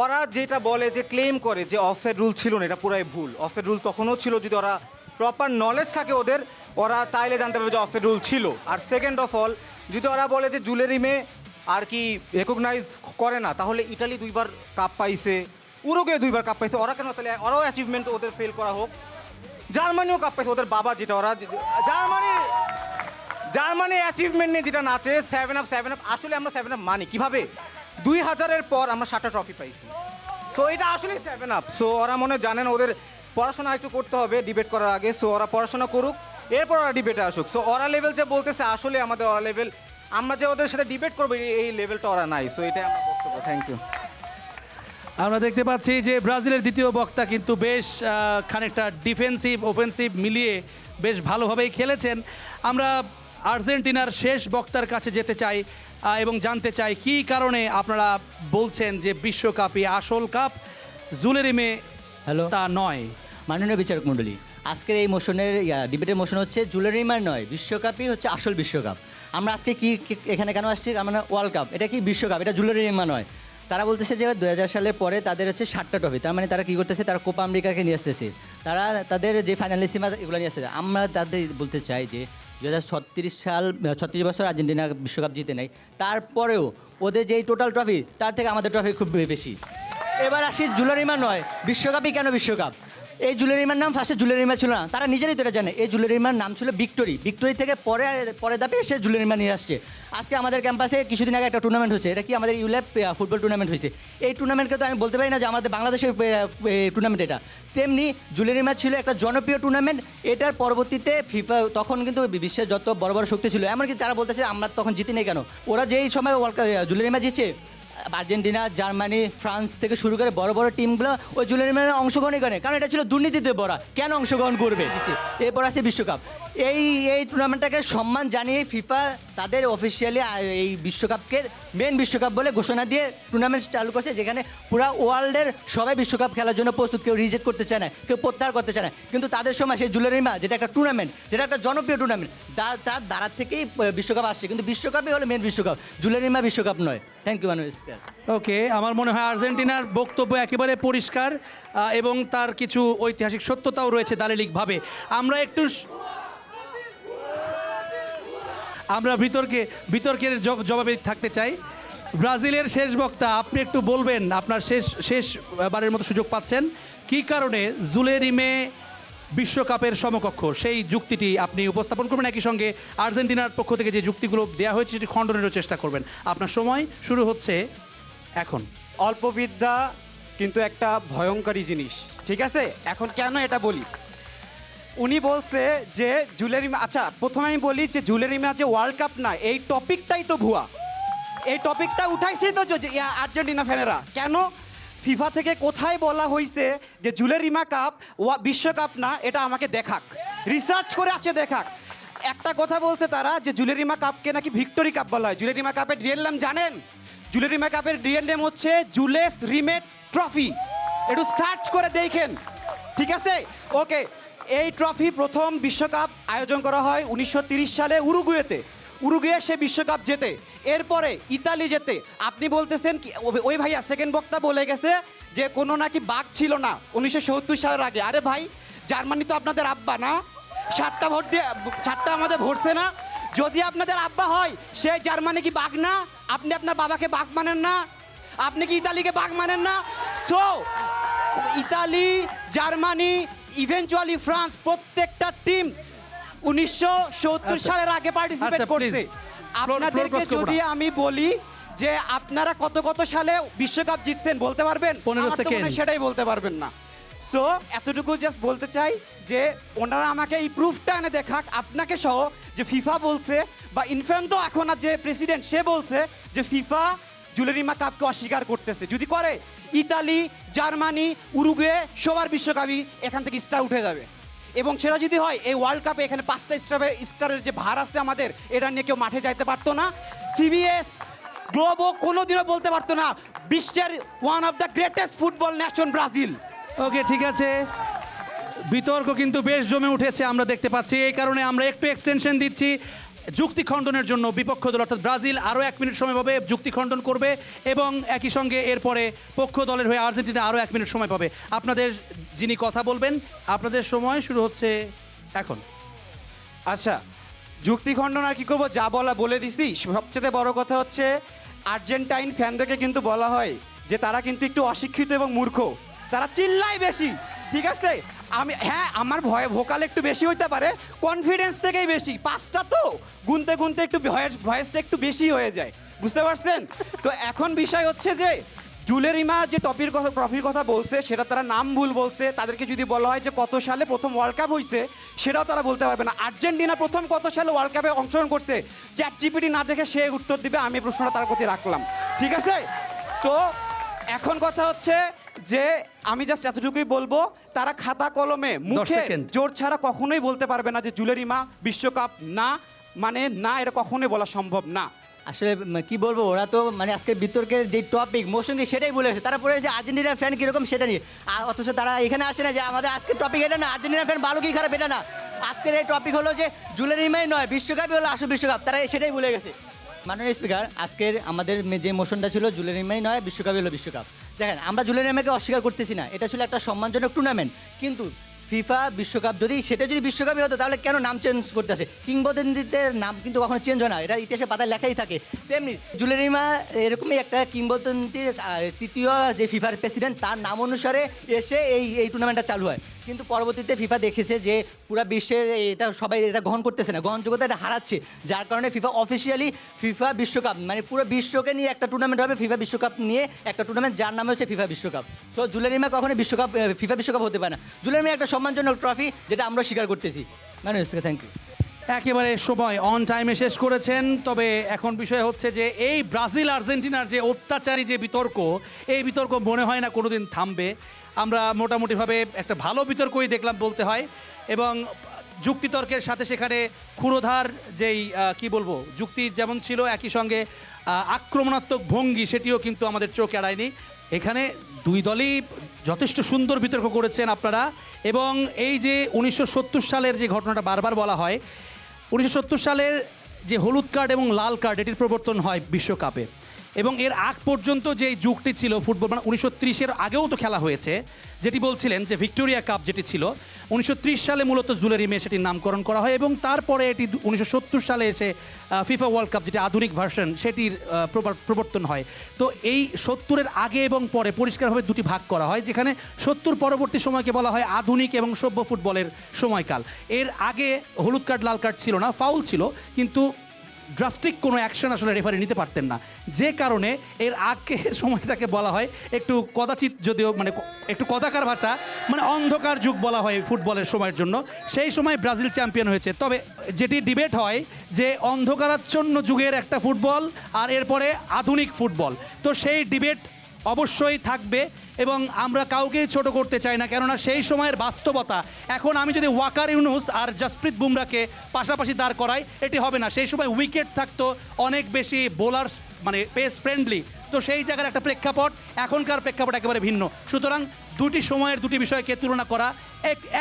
ওরা যেটা বলে যে ক্লেম করে যে অফসাইড রুল ছিল না, এটা পুরাই ভুল। অফসাইড রুল তখনও ছিল, যদি ওরা প্রপার নলেজ থাকে ওদের, ওরা তাইলে জানতে পারবে যে অফসাইড রুল ছিল। আর সেকেন্ড অফ অল, যদি ওরা বলে যে জুলেরিমে আর কি রেকগনাইজ করে না, তাহলে ইটালি 2বার কাপ পাইছে, উরুগুয়ে 2বার কাপ পাইছে, ওরা কেন তাহলে ওরাও অ্যাচিভমেন্ট ওদের ফেল করা হোক। জার্মানিও কাপ পাইছে, ওদের বাবা যেটা, ওরা জার্মানি অ্যাচিভমেন্ট নিয়ে যেটা নাচে 7 আপ। আসলে আমরা 7 আপ মানি কীভাবে? 2000-এর পর আমরা 7টা ট্রফি পাইছি। সো এটা আসলে 7 আপ। সো ওরা মনে জানেন ওদের পড়াশোনা একটু করতে হবে ডিবেট করার আগে। সো ওরা পড়াশোনা করুক, এরপর ওরা ডিবেটে আসুক। সো ওরা লেভেল যে বলতেছে, আসলে আমাদের ওরা লেভেল, আমরা যে ওদের সাথে ডিবেট করবো এই লেভেলটা ওরা নাই। সো এটাই আমার বক্তব্য। Thank you. আমরা দেখতে পাচ্ছি যে ব্রাজিলের দ্বিতীয় বক্তা কিন্তু বেশ খানিকটা ডিফেন্সিভ অফেন্সিভ মিলিয়ে বেশ ভালোভাবেই খেলেছেন। আমরা আর্জেন্টিনার শেষ বক্তার কাছে যেতে চাই এবং জানতে চাই কী কারণে আপনারা বলছেন যে বিশ্বকাপই আসল কাপ, জুলেরিমে তা নয়। মাননীয় বিচারক মণ্ডলী, আজকের এই মোশনের ডিবেটের মোশন হচ্ছে জুলেরিমার নয়, বিশ্বকাপই হচ্ছে আসল বিশ্বকাপ। আমরা আজকে কি এখানে কেন আসছি? আমরা ওয়ার্ল্ড কাপ, এটা কি বিশ্বকাপ, এটা জুলেরিমা নয়। তারা বলতেছে যে 2000 সালের পরে তাদের হচ্ছে 7টা ট্রফি, তার মানে তারা কী করতেছে? তারা কোপা আমেরিকাকে নিয়ে আসতেছে, তারা তাদের যে ফাইনালিসিমা এগুলো নিয়ে আসতেছে। আমরা তাদের বলতে চাই যে 2036 বছর আর্জেন্টিনা বিশ্বকাপ জিতে নেয়, তারপরেও ওদের যেই টোটাল ট্রফি তার থেকে আমাদের ট্রফি খুব বেশি। এবার আসি জুলেরিমা নয়, বিশ্বকাপই কেন বিশ্বকাপ? এই জুলেরিমার নাম ফার্স্টে জুলেরিমা ছিল না, তারা নিজেরাই তো এটা জানে। এই জুলেরিমার নাম ছিল ভিক্টোরি, ভিক্টোরি থেকে পরে ধাপে এসে জুলেরিমা নিয়ে আসছে। আজকে আমাদের ক্যাম্পাসে কিছুদিন আগে একটা টুর্নামেন্ট হয়েছে, এটা কি আমাদের ইউল্যাব ফুটবল টুর্নামেন্ট হয়েছে। এই টুর্নামেন্টকে তো আমি বলতে পারি না যে আমাদের বাংলাদেশের টুর্নামেন্ট এটা। তেমনি জুলেরিমা ছিল একটা জনপ্রিয় টুর্নামেন্ট। এটার পরবর্তীতে ফিফা, তখন কিন্তু বিশ্বের যত বড় বড় শক্তি ছিল, এমনকি তারা বলতেছে আমরা তখন জিতি নেই কেন। ওরা যেই সময় জুলেরিমা জিতছে, আর্জেন্টিনা, জার্মানি, ফ্রান্স থেকে শুরু করে বড় বড় টিমগুলো ওই জুলেরিমায় অংশগ্রহণই করে, কারণ এটা ছিল দুর্নীতিতে ভরা। কেন অংশগ্রহণ করবে? এরপর আছে বিশ্বকাপ। এই টুর্নামেন্টটাকে সম্মান জানিয়ে ফিফা তাদের অফিসিয়ালি এই বিশ্বকাপকে মেন বিশ্বকাপ বলে ঘোষণা দিয়ে টুর্নামেন্ট চালু করছে, যেখানে পুরো ওয়ার্ল্ডের সবাই বিশ্বকাপ খেলার জন্য প্রস্তুত। কেউ রিজেক্ট করতে চায় না, কেউ প্রত্যাহার করতে চায় না। কিন্তু তাদের সময় সেই জুলেরিমা, যেটা একটা টুর্নামেন্ট, যেটা একটা জনপ্রিয় টুর্নামেন্ট, তার দ্বারা থেকেই বিশ্বকাপ আসছে। কিন্তু বিশ্বকাপই হলো মেন বিশ্বকাপ, জুলেরিমা বিশ্বকাপ নয়। থ্যাংক ইউ মানুষ। ওকে, আমার মনে হয় আর্জেন্টিনার বক্তব্য একেবারে পরিষ্কার এবং তার কিছু ঐতিহাসিক সত্যতাও রয়েছে দালিলিকভাবে। আমরা বিতর্কের জবাবে থাকতে চাই। ব্রাজিলের শেষ বক্তা, আপনি একটু বলবেন, আপনার শেষবারের মতো সুযোগ পাচ্ছেন, কী কারণে জুলেরিমে বিশ্বকাপের সমকক্ষ, সেই যুক্তিটি আপনি উপস্থাপন করবেন। একই সঙ্গে আর্জেন্টিনার পক্ষ থেকে যে যুক্তিগুলো দেওয়া হয়েছে সেটি খণ্ডনেরও চেষ্টা করবেন। আপনার সময় শুরু হচ্ছে এখন। অল্প বিদ্যা কিন্তু একটা ভয়ঙ্করী জিনিস, ঠিক আছে? এখন কেন এটা বলি, উনি বলছে যে জুলেরিমা, আচ্ছা প্রথমে আমি বলি যে জুলেরিমা যে ওয়ার্ল্ড কাপ না, এই টপিকটাই তো ভুয়া। এই টপিকটা উঠাইছে তো আর্জেন্টিনা ফ্যানেরা। কেন? ফিফা থেকে কোথায় বলা হয়েছে যে জুলেরিমা কাপ বিশ্বকাপ না? এটা আমাকে দেখাক, রিসার্চ করে আছে দেখাক। একটা কথা বলছে তারা যে জুলেরিমা কাপকে নাকি ভিক্টোরি কাপ বলা হয়। জুলেরিমা কাপের রিয়েল নাম জানেন? জুলেরিমা কাপের রিয়েল নেম হচ্ছে জুলেস রিমেট ট্রফি। একটু সার্চ করে দেখেন, ঠিক আছে? ওকে, এই ট্রফি প্রথম বিশ্বকাপ আয়োজন করা হয় 1930 সালে উরুগুয়েতে। উরুগুয়ে সে বিশ্বকাপ জেতে, এরপরে ইতালি জেতে। আপনি বলতেছেন কি ওই ভাইয়া সেকেন্ড বক্তা বলে গেছে যে কোনো নাকি বাঘ ছিল না 1970 সালের আগে। আরে ভাই, জার্মানি তো আপনাদের আব্বা না? সাতটা ভোট দিয়ে সাতটা আমাদের ভোটছে না। যদি আপনাদের আব্বা হয় সে জার্মানি কি বাঘ না? আপনি আপনার বাবাকে বাঘ মানেন না? আপনি কি ইতালিকে বাঘ মানেন না? So Italy, Germany, eventually France, প্রত্যেকটা টিম 1970 সালের আগে পার্টিসিপেট আচ্ছা, করছে। please. আপনাদেরকে cross করবো না। যদি আমি বলি যে আপনারা কত কত সালে বিশ্বকাপ জিতছেন বলতে পারবেন? 15 আমার তো মনে হয় সেকেন্ড। সেটাই বলতে পারবেন না। সো এতটুকু জাস্ট বলতে চাই যে ওনারা আমাকে এই প্রুফটা এনে দেখাক আপনাকে সহ, যে ফিফা বলছে বা ইনফ্যান্তো এখন আর যে প্রেসিডেন্ট সে বলছে যে ফিফা জুলেরিমা কাপকে অস্বীকার করতেছে। যদি করে ইতালি, জার্মানি, উরুগুয়ে সবার বিশ্বকাপই এখান থেকে স্টার উঠে যাবে। এবং সেটা যদি হয় এই ওয়ার্ল্ড কাপে এখানে 5টা স্টারের যে ভার আছে আমাদের, এটা নিয়ে কেউ মাঠে যাইতে পারতো না। সিবিএস গ্লোবো কোনোদিনও বলতে পারতো না বিশ্বের one of the greatest football nation Brazil. Okay, ঠিক আছে, বিতর্ক কিন্তু বেশ জমে উঠেছে আমরা দেখতে পাচ্ছি। এই কারণে আমরা একটু এক্সটেনশন দিচ্ছি যুক্তি খণ্ডনের জন্য। বিপক্ষ দল অর্থাৎ ব্রাজিল আরও 1 মিনিট সময় পাবে, যুক্তি খণ্ডন করবে, এবং একই সঙ্গে এরপরে পক্ষ দলের হয়ে আর্জেন্টিনা আরও 1 মিনিট সময় পাবে। আপনাদের যিনি কথা বলবেন, আপনাদের সময় শুরু হচ্ছে এখন। আচ্ছা, যুক্তি খণ্ডন আর কি করবো, যা বলা বলে দিছি। সবচেয়ে বড় কথা হচ্ছে আর্জেন্টাইন ফ্যানদেরকে কিন্তু বলা হয় যে তারা কিন্তু একটু অশিক্ষিত এবং মূর্খ, তারা চিল্লায় বেশি, ঠিক আছে? আমি হ্যাঁ, আমার ভোকাল একটু বেশি হইতে পারে, কনফিডেন্স থেকেই বেশি। 5টা তো গুনতে গুনতে একটু ভয়েসটা একটু বেশি হয়ে যায়, বুঝতে পারছেন? তো এখন বিষয় হচ্ছে যে জুলেরিমা যে ট্রফির কথা বলছে সেটা তারা নাম ভুল বলছে। তাদেরকে যদি বলা হয় যে কত সালে প্রথম ওয়ার্ল্ড কাপ হয়েছে, সেটাও তারা বলতে পারবে না। আর্জেন্টিনা প্রথম কত সালে ওয়ার্ল্ড কাপে অংশগ্রহণ করছে, চ্যাটজিপিটি না দেখে সে উত্তর দিবে। আমি প্রশ্নটা তার প্রতি রাখলাম, ঠিক আছে? তো এখন কথা হচ্ছে যে আমি জাস্ট এতটুকুই বলবো, তারা খাতা কলমে মুখে জোর ছাড়া কখনোই বলতে পারবে না যে জুলেরিমা বিশ্বকাপ না, মানে না, এটা কখনোই বলা সম্ভব না। আসলে কি বলবো, ওরা তো মানে আজকে বিতর্কের যে টপিক মোশন দিয়ে সেটাই বলেছে। তারা বলেছে আর্জেন্টিনার ফ্যান কীরকম সেটা নিয়ে, অথচ তারা এখানে আসে না যে আমাদের আজকের টপিক এটা না, আর্জেন্টিনার ফ্যান ভালো কি খারাপ এটা না। আজকের এই টপিক হলো যে জুলেরিমাই নয়, বিশ্বকাপই হলো আসল বিশ্বকাপ, তারা সেটাই ভুলে গেছে। মাননীয় স্পিকার, আজকের আমাদের যে মোশনটা ছিল জুলেরিমাই নয়, বিশ্বকাপই হলো বিশ্বকাপ। দেখেন, আমরা জুলেরিমাকে অস্বীকার করতেছি না, এটা ছিল একটা সম্মানজনক টুর্নামেন্ট, কিন্তু ফিফা বিশ্বকাপ যদি বিশ্বকাপই হতো তাহলে কেন নাম চেঞ্জ করতে আসে? কিংবদন্তিদের নাম কিন্তু কখনো চেঞ্জ হয় না, এটা ইতিহাসে পাতায় লেখাই থাকে। তেমনি জুলেরিমা এরকমই একটা কিংবদন্তির তৃতীয় যে ফিফার প্রেসিডেন্ট, তার নাম অনুসারে এসে এই টুর্নামেন্টটা চালু হয়। কিন্তু পরবর্তীতে ফিফা দেখেছে যে পুরো বিশ্বের এটা সবাই এটা গ্রহণ করতেছে না, গ্রহণযোগ্যতা এটা হারাচ্ছে, যার কারণে ফিফা অফিসিয়ালি ফিফা বিশ্বকাপ মানে পুরো বিশ্বকে নিয়ে একটা টুর্নামেন্ট হবে, ফিফা বিশ্বকাপ নিয়ে একটা টুর্নামেন্ট যার নাম হচ্ছে ফিফা বিশ্বকাপ। সো জুলেরিমা কখনোই ফিফা বিশ্বকাপ হতে পারে না। জুলেরিমা একটা সম্মানজনক ট্রফি, যেটা আমরা স্বীকার করতেছি। মাননীয় স্পিকার, থ্যাংক ইউ। একেবারে সময় অন টাইমে শেষ করেছেন। তবে এখন বিষয় হচ্ছে যে এই ব্রাজিল আর্জেন্টিনার যে অত্যাচারী যে বিতর্ক, এই বিতর্ক মনে হয় না কোনোদিন থামবে। আমরা মোটামুটিভাবে একটা ভালো বিতর্কই দেখলাম বলতে হয়, এবং যুক্তিতর্কের সাথে সেখানে ক্ষুরোধার যেই কি বলবো যুক্তি যেমন ছিল, একই সঙ্গে আক্রমণাত্মক ভঙ্গি সেটিও কিন্তু আমাদের চোখ এড়ায়নি। এখানে দুই দলই যথেষ্ট সুন্দর বিতর্ক করেছেন আপনারা। এবং এই যে 1970 সালের যে ঘটনাটা বারবার বলা হয়, 1970 সালের যে হলুদ কার্ড এবং লাল কার্ড এটির প্রবর্তন হয় বিশ্বকাপে, এবং এর আগ পর্যন্ত যে যুগটি ছিল ফুটবল, মানে 1930-এর আগেও তো খেলা হয়েছে, যেটি বলছিলেন যে ভিক্টোরিয়া কাপ যেটি ছিল 1930 সালে মূলত জুলেরিমে সেটির নামকরণ করা হয়, এবং তারপরে এটি 1970 সালে এসে ফিফা ওয়ার্ল্ড কাপ যেটি আধুনিক ভার্সন সেটির প্রবর্তন হয়। তো এই 70-এর আগে এবং পরে পরিষ্কারভাবে দুটি ভাগ করা হয়, যেখানে 70 পরবর্তী সময়কে বলা হয় আধুনিক এবং সভ্য ফুটবলের সময়কাল। এর আগে হলুদ কার্ড লাল কার্ড ছিল না, ফাউল ছিল, কিন্তু ড্রাস্টিক কোনো অ্যাকশন আসলে রেফারি নিতে পারতেন না, যে কারণে এর আগের সময়টাকে বলা হয় একটু কদাচিৎ, যদিও মানে একটু কদাকার ভাষা, মানে অন্ধকার যুগ বলা হয় ফুটবলের সময়ের জন্য। সেই সময় ব্রাজিল চ্যাম্পিয়ন হয়েছে। তবে যেটি ডিবেট হয় যে অন্ধকারাচ্ছন্ন যুগের একটা ফুটবল আর এরপরে আধুনিক ফুটবল, তো সেই ডিবেট অবশ্যই থাকবে, এবং আমরা কাউকেই ছোট করতে চাই না, কেননা সেই সময়ের বাস্তবতা। এখন আমি যদি ওয়াকার ইউনুস আর জাসপ্রীত বুমরাকে পাশাপাশি দাঁড় করাই, এটি হবে না। সেই সময় উইকেট থাকতো অনেক বেশি, বোলার মানে পেস ফ্রেন্ডলি, তো সেই জায়গার একটা প্রেক্ষাপট, এখনকার প্রেক্ষাপট একেবারে ভিন্ন। সুতরাং দুটি সময়ের দুটি বিষয়কে তুলনা করা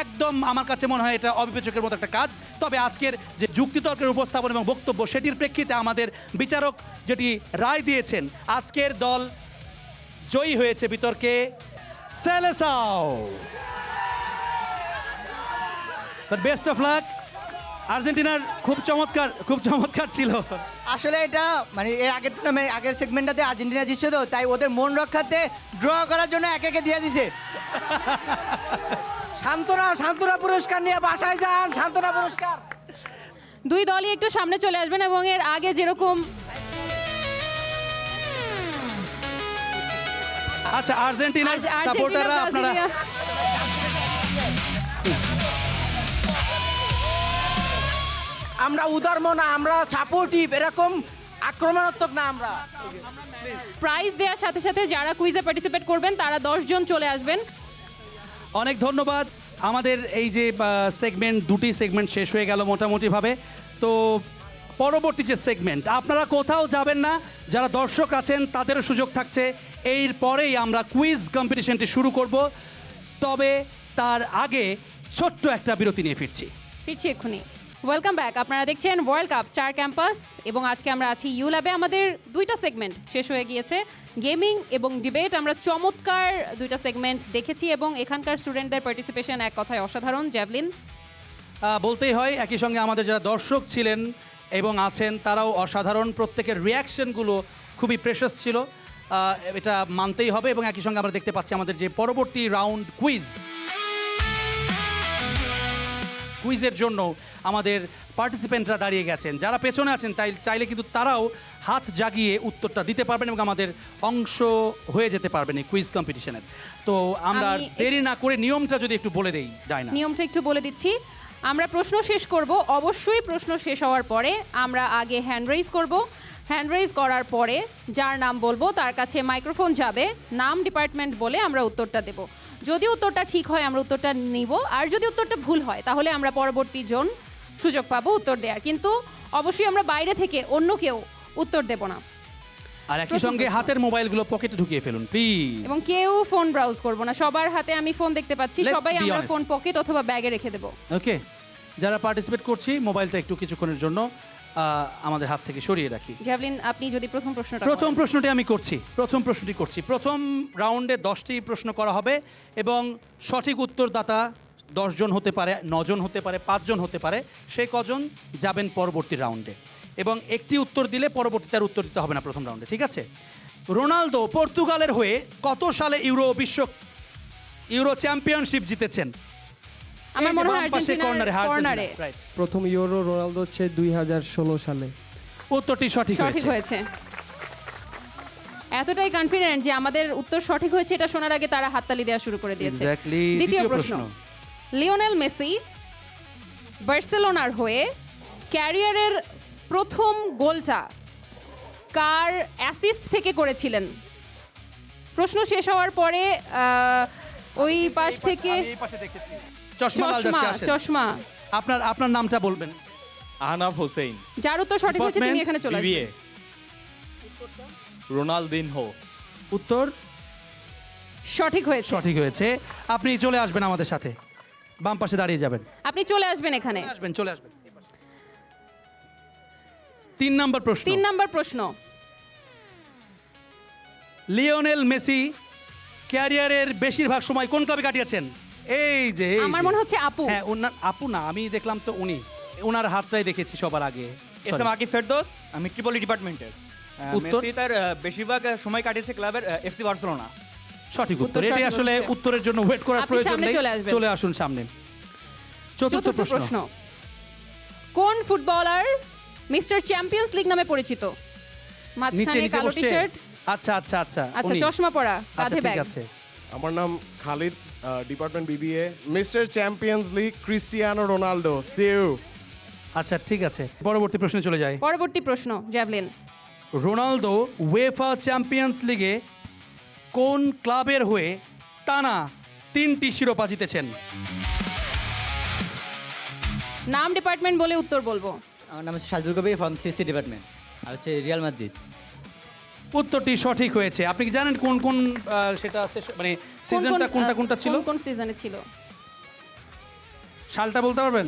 একদম আমার কাছে মনে হয় এটা অবিবেচকের মতো একটা কাজ। তবে আজকের যে যুক্তিতর্কের উপস্থাপন এবং বক্তব্য, সেটির প্রেক্ষিতে আমাদের বিচারক যেটি রায় দিয়েছেন, আজকের দল জয়ী হয়েছে বিতর্কে Selecao. But best of luck. আর্জেন্টিনার খুব চমৎকার ছিল। আসলে এটা মানে এর আগের টুর্নামেন্ট আগের সেগমেন্টটাতে আর্জেন্টিনা জিতছে তো, তাই ওদের মন রক্ষার্থে ড্র করার জন্য একে দিয়ে দিছে। সান্ত্বনা পুরস্কার নিয়ে বাসায় যান, সান্ত্বনা পুরস্কার। দুই দলই একটু সামনে চলে আসবেন এবং এর আগে যেরকম আচ্ছা, আর্জেন্টিনার সাপোর্টাররা আপনারা আমরা উদারম না, আমরা সাপোর্টিভ, এরকম আক্রমণাত্মক না আমরা। প্রাইজ দেওয়ার সাথে সাথে যারা কুইজে পার্টিসিপেট করবেন তারা 10 জন চলে আসবেন। অনেক ধন্যবাদ। আমাদের এই যে দুটি সেগমেন্ট শেষ হয়ে গেল মোটামুটিভাবে। তো পরবর্তী যে সেগমেন্ট, আপনারা কোথাও যাবেন না, যারা দর্শক আছেন তাদেরও সুযোগ থাকছে। এর পরেই আমরা কুইজ কম্পিটিশনটি শুরু করব, তবে তার আগে ছোট্ট একটা বিরতি নিয়ে ফিরছি এক্ষুনি। ওয়েলকাম ব্যাক, আপনারা দেখছেন ওয়ার্ল্ড কাপ স্টার ক্যাম্পাস এবং আজকে আমরা আছি ইউ ল্যাবে। আমাদের দুইটা সেগমেন্ট শেষ হয়ে গিয়েছে, গেমিং এবং ডিবেট। আমরা চমৎকার দুইটা সেগমেন্ট দেখেছি এবং এখানকার স্টুডেন্টদের পার্টিসিপেশন এক কথায় অসাধারণ। জ্যাভলিন বলতেই হয়, একই সঙ্গে আমাদের যারা দর্শক ছিলেন এবং আছেন তারাও অসাধারণ। প্রত্যেকের রিয়াকশনগুলো খুবই প্রেশাস ছিল, এটা মানতেই হবে। এবং একই সঙ্গে আমরা দেখতে পাচ্ছি আমাদের যে পরবর্তী রাউন্ড কুইজের জন্য আমাদের পার্টিসিপেন্টরা দাঁড়িয়ে গেছেন। যারা পেছনে আছেন তাই চাইলে কিন্তু তারাও হাত জাগিয়ে উত্তরটা দিতে পারবেন এবং আমাদের অংশ হয়ে যেতে পারবেন এই কুইজ কম্পিটিশনের। তো আমরা দেরি না করে নিয়মটা যদি একটু বলে দেই। ডায়না, নিয়মটা একটু বলে দিচ্ছি। আমরা প্রশ্ন শেষ করব, অবশ্যই প্রশ্ন শেষ হওয়ার পরে আমরা আগে হ্যান্ড রেইজ করব। হ্যান্ড রেইজ করার পরে যার নাম বলবো তার কাছে মাইক্রোফোন যাবে, নাম ডিপার্টমেন্ট বলে আমরা উত্তরটা দেব। যদি উত্তরটা ঠিক হয় আমরা উত্তরটা নিব, আর যদি উত্তরটা ভুল হয় তাহলে আমরা পরবর্তী জন সুযোগ পাবো উত্তর দেওয়ার। কিন্তু অবশ্যই আমরা বাইরে থেকে অন্য কেউ উত্তর দেব না। আর একই সঙ্গে হাতের মোবাইলগুলো পকেটে ঢুকিয়ে ফেলুন প্লিজ। এবং কেউ ফোন ব্রাউজ করব না। সবার হাতে আমি ফোন দেখতে পাচ্ছি, Let's সবাই be আমরা honest. ফোন পকেট অথবা ব্যাগে রেখে দেব। ওকে, যারা পার্টিসিপেট করছি মোবাইলটা একটু কিছুক্ষণের জন্য আমাদের হাত থেকে সরিয়ে রাখি। জ্যাভলিন, আপনি যদি প্রথম প্রশ্নটা প্রথম প্রশ্নটি আমি করছি। প্রথম রাউন্ডে 10টি প্রশ্ন করা হবে এবং সঠিক উত্তরদাতা 10 জন হতে পারে, 9 জন হতে পারে, 5 জন হতে পারে। সে কজন যাবেন পরবর্তী রাউন্ডে এবং একটি উত্তর দিলে পরবর্তীতে আর উত্তর দিতে হবে না প্রথম রাউন্ডে, ঠিক আছে? রোনালদো পর্তুগালের হয়ে কত সালে ইউরো চ্যাম্পিয়নশিপ জিতেছেন? আমার মনে হয় আর্জেন্টিনার কর্নারে। প্রথম ইউরো রোনালদো হচ্ছে 2016 সালে। উত্তরটি সঠিক হয়েছে। এতটাই কনফিডেন্ট যে আমাদের উত্তর সঠিক হয়েছে এটা শোনার আগে তারা হাততালি দেওয়া শুরু করে দিয়েছে। দ্বিতীয় প্রশ্ন, লিওনেল মেসি বার্সেলোনার হয়ে ক্যারিয়ারের প্রথম গোলটা কার অ্যাসিস্ট থেকে করেছিলেন? প্রশ্ন শেষ হওয়ার পরে ওই পাশ থেকে চশমা আপনার নামটা বলবেন। আহনাফ হোসেন। যার উত্তর সঠিক হয়েছে তিনি এখানে চলে আসবেন। রোনালদিনহো। উত্তর সঠিক হয়েছে। আপনি চলে আসবেন আমাদের সাথে, বাম পাশে দাঁড়িয়ে যাবেন। আপনি চলে আসবেন এখানে। চলে আসবেন। 3 নম্বর প্রশ্ন। লিওনেল মেসি ক্যারিয়ারের বেশিরভাগ সময় কোন ক্লাবে কাটিয়েছেন? এই যে আমার মনে হচ্ছে আপু। হ্যাঁ, আপু না, আমি দেখলাম তো ওনার হাতটাই দেখেছি সবার আগে। এসএম আকিব ফেরদৌস, আমি ট্রিপলি ডিপার্টমেন্টের। উত্তর? মেসি তার বেশিরভাগ সময় কাটিয়েছে ক্লাবের এফসি বার্সেলোনা। সঠিক উত্তর। এটি আসলে উত্তরের জন্য ওয়েট করার প্রয়োজন নেই, চলে আসুন সামনে। চতুর্থ প্রশ্ন, কোন ফুটবলার মিস্টার চ্যাম্পিয়ন্স লিগ নামে পরিচিত? মাঝখানে কালো টি-শার্ট। আচ্ছা, চশমা পরা, কাঁধে ব্যাগ। ঠিক আছে। আমার নাম Khalid, department BBA. Mister Champions League Cristiano Ronaldo. সিউ। আচ্ছা, ঠিক আছে, পরবর্তী প্রশ্নে চলে যায়। পরবর্তী প্রশ্ন, জ্যাভলিন। রোনালদো উয়েফা চ্যাম্পিয়ন্স লিগে কোন ক্লাবের হয়ে টানা 3টি শিরোপা জিতেছেন? নাম ডিপার্টমেন্ট বলে উত্তর বলবো। আমার নাম হচ্ছে সাজুল কবির ফ্রম সিসি ডিপার্টমেন্ট, আর হচ্ছে রিয়াল মাদ্রিদ। উত্তরটি সঠিক হয়েছে। আপনি কি জানেন কোন কোন সেটা মানে সিজনটা কোনটা ছিল? কোন সিজনে ছিল? সালটা বলতে পারবেন?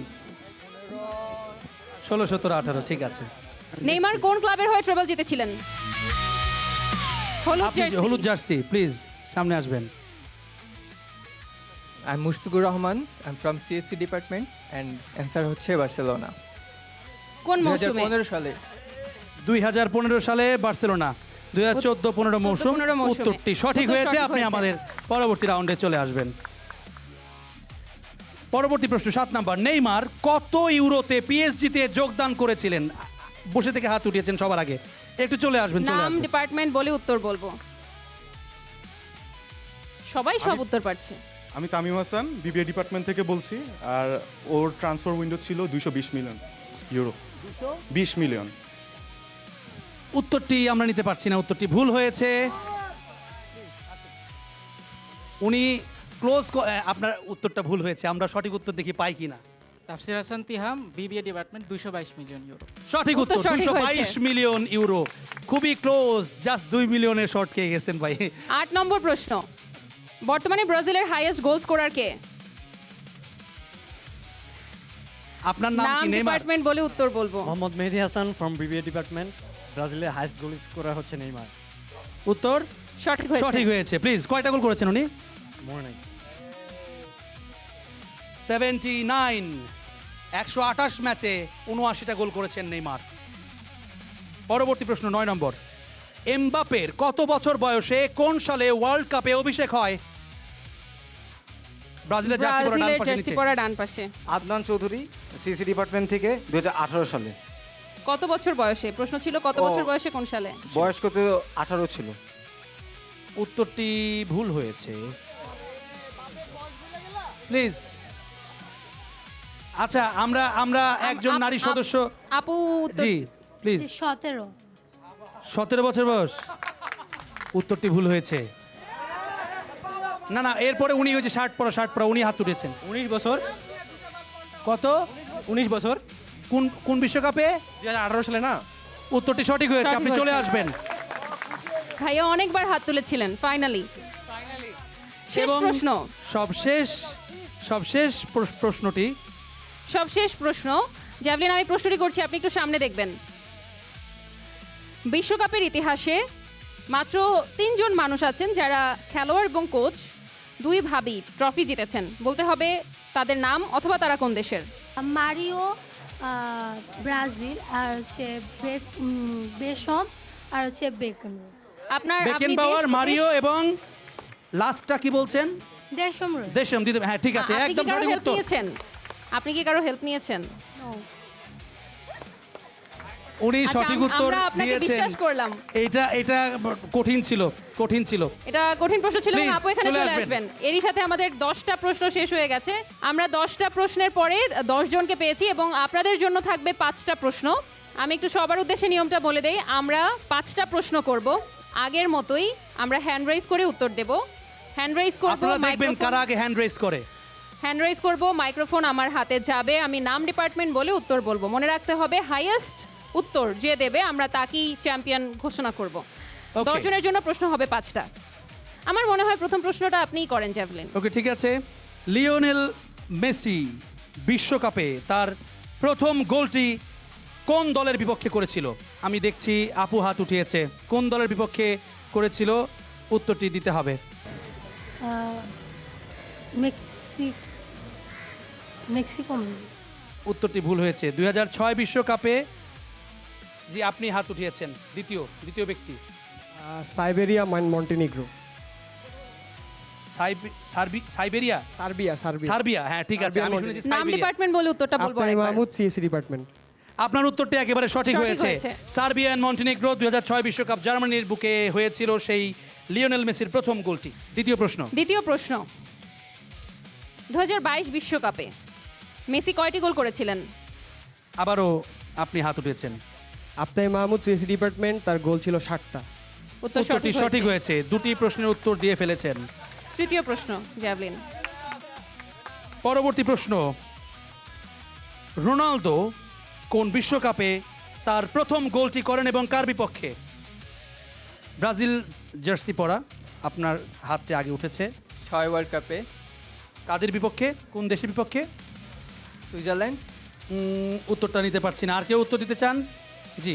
16, 17, 18। ঠিক আছে। নেইমার কোন ক্লাবের হয়ে ট্রেবল জিতেছিলেন? হলুদ জার্সি। প্লিজ সামনে আসবেন। I Mushfiqur Rahman, I am from CSC department and answer হচ্ছে বার্সেলোনা। কোন মৌসুমে? 2015 সালে 2015 সালে বার্সেলোনা, 2014-15 মৌসুম। 14-15 মৌসুমে। উত্তরটি সঠিক উত্তর হয়েছে। সঠিক আপনি হয়েছে। আমাদের পরবর্তী রাউন্ডে চলে আসবেন। পরবর্তী প্রশ্ন 7 নাম্বার। নেইমার কত ইউরোতে পিএসজিতে যোগদান করেছিলেন? বসে থেকে হাত উঠিয়েছেন সবার আগে, একটু চলে আসবেন, চলে নাম আসবেন। ডিপার্টমেন্ট বলে উত্তর বলবো। সবাই সব উত্তর পারছে। আমি তামিম হাসান বিবিএ ডিপার্টমেন্ট থেকে বলছি। আর ওর ট্রান্সফার উইন্ডো ছিল 220 মিলিয়ন ইউরো। 20 মিলিয়ন। উত্তরটি আমরা নিতে পারছি না, উত্তরটি ভুল হয়েছে। উনি ক্লোজ, আপনার উত্তরটা ভুল হয়েছে। আমরা সঠিক উত্তর দেখি পাই কিনা। তাফসির Hasan Tiham BBA department 222 million euro. সঠিক উত্তর, উত্তর সঠিক 222 হয়েছে। Million euro. খুবই ক্লোজ, জাস্ট 2 মিলিয়নের শর্ট খেয়ে গেছেন ভাই। 8 নম্বর প্রশ্ন। বর্তমানে ব্রাজিলের হাইয়েস্ট গোল স্কোরার কে? আপনার নাম নাম কি? নেইমার। ডিপার্টমেন্ট বলে উত্তর বলবো। Mohammad Mehedi Hasan from BBA department. ব্রাজিলের হাইস্ট গোল স্কোরার হচ্ছে নেইমার। উত্তর সঠিক হয়েছে। সঠিক হয়েছে। প্লিজ, কয়টা গোল করেছেন উনি? মনে নাই। 79, 128 ম্যাচে 79টা গোল করেছেন নেইমার। পরবর্তী প্রশ্ন 9 নম্বর। এমবাপের কত বছর বয়সে কোন সালে ওয়ার্ল্ড কাপে অভিষেক হয়? ব্রাজিলের জার্সি পরা ডান ব্রাজিলের পাশে জার্সি নিচে। পরা ডান পাশে। আদনান চৌধুরী, সিসি ডিপার্টমেন্ট থেকে 2018 সালে। কত বছর বয়সে? প্রশ্ন ছিল কত ও। বছর বয়সে কোন সালে? বয়স কত? 18 ছিল। উত্তরটি ভুল হয়েছে। প্লিজ। আচ্ছা, আমরা একজন নারী সদস্য। আপু উত্তর জি প্লিজ। 17 বছর বয়স। উত্তরটি ভুল হয়েছে। না না, এরপরে উনি ওই যে শার্ট পরা উনি হাত তুলেছেন। 19 বছর। কত? 19 বছর। কোন কোন বিশ্বকাপে? 2018 সালে না? উত্তরটি সঠিক হয়েছে। সঠিক আপনি চলে হয়েছে। আসবেন। ভাইয়া অনেকবার হাত তুলেছিলেন ফাইনালি। শেষ এবং প্রশ্ন। সবশেষ প্রশ্নটি। সবশেষ প্রশ্ন। জ্যাভলিন, আমি প্রশ্নটি করছি, আপনি একটু সামনে দেখবেন। বিশ্বকাপের ইতিহাসে মাত্র 3 জন মানুষ আছেন যারা খেলোয়াড় এবং কোচ দুইভাবেই ট্রফি জিতেছেন। বলতে হবে তাদের নাম অথবা তারা কোন দেশের। মারিও ব্রাজিল, আর হচ্ছে বেসম, আর হচ্ছে বেকন। আপনার বেকেনবাওয়ার, মারিও এবং লাস্টটা কি বলছেন? দেশম। দেশম দিতে। হ্যাঁ ঠিক আছে, একদম সঠিক উত্তর। আপনি কি কারো হেল্প নিয়েছেন? উনি আচ্ছা, সঠিক উত্তর আমরা আপনাকে দিয়েছেন। বিশ্বাস করলাম। এটা কঠিন ছিল। এটা কঠিন প্রশ্ন ছিল এবং Please, আপু এখানে চলে চলে আসবেন। আসবেন। এরই সাথে আমাদের 10টা প্রশ্ন শেষ হয়ে গেছে। আমরা 10টা প্রশ্নের পরে 10 জনকে পেয়েছি এবং আপনাদের জন্য থাকবে 5টা প্রশ্ন। আমি একটু সবার উদ্দেশ্যে নিয়মটা বলে দেই। আমরা 5টা প্রশ্ন করব। আগের মতোই আমরা হ্যান্ড রাইজ করে উত্তর দেব। হ্যান্ড রাইজ করব, আপনারা দেখবেন কারা আগে হ্যান্ড রেজ করে। হ্যান্ড রাইজ করব, মাইক্রোফোন আমার হাতে যাবে, আমি নাম ডিপার্টমেন্ট বলে উত্তর বলবো। মনে রাখতে হবে হাইয়েস্ট উত্তর যে দেবে আমরা তাকেই চ্যাম্পিয়ন ঘোষণা করব। 10 জনের জন্য প্রশ্ন হবে 5টা। আমার মনে হয় প্রথম প্রশ্নটা আপনিই করেন জ্যাভলিন। ওকে, ঠিক আছে। লিওনেল মেসি বিশ্বকাপে তার প্রথম গোলটি কোন দলের বিপক্ষে করেছিল? আমি দেখছি আপু হাত উঠিয়েছে। কোন দলের বিপক্ষে করেছিল? উত্তরটি দিতে হবে। মেক্সিকো। উত্তরটি ভুল হয়েছে। 2006 বিশ্বকাপে। জি, আপনি হাত উঠিয়েছেন। দ্বিতীয় ব্যক্তি। Siberia Montenegro. সাইবেরিয়া। সার্বিয়া। হ্যাঁ ঠিক আছে, আমি শুনেছি নাম সাইবেরিয়া। ডিপার্টমেন্ট বলে উত্তরটা বলবো আফতাব আরেকবার। Mahmud, CSC department. আপনার উত্তরটি একেবারে সঠিক হয়েছে। সার্বিয়া এন্ড মন্টিনিগ্রো 2006 বিশ্বকাপ জার্মানির বুকে হয়েছিল সেই লিওনেল মেসির প্রথম গোলটি। দ্বিতীয় প্রশ্ন। 2022 বিশ্বকাপে মেসি কয়টি গোল করেছিলেন? আবারও আপনি হাত উঠিয়েছেন। আফতাব মাহমুদ, সিএসসি ডিপার্টমেন্ট, তার গোল ছিল 7টা। উত্তরটি সঠিক হয়েছে। দুটি প্রশ্নের উত্তর দিয়ে ফেলেছেন। তৃতীয় প্রশ্ন জ্যাভলিন। পরবর্তী প্রশ্ন। রোনালদো কোন বিশ্বকাপে তার প্রথম গোলটি করেন এবং কার বিপক্ষে? ব্রাজিল জার্সি পরা, আপনার হাতটি আগে উঠেছে। 6 ওয়ার্ল্ড কাপে। কাদের বিপক্ষে? কোন দেশের বিপক্ষে? সুইজারল্যান্ড। উত্তরটা নিতে পারছি না। আর কেউ উত্তর দিতে চান? জি।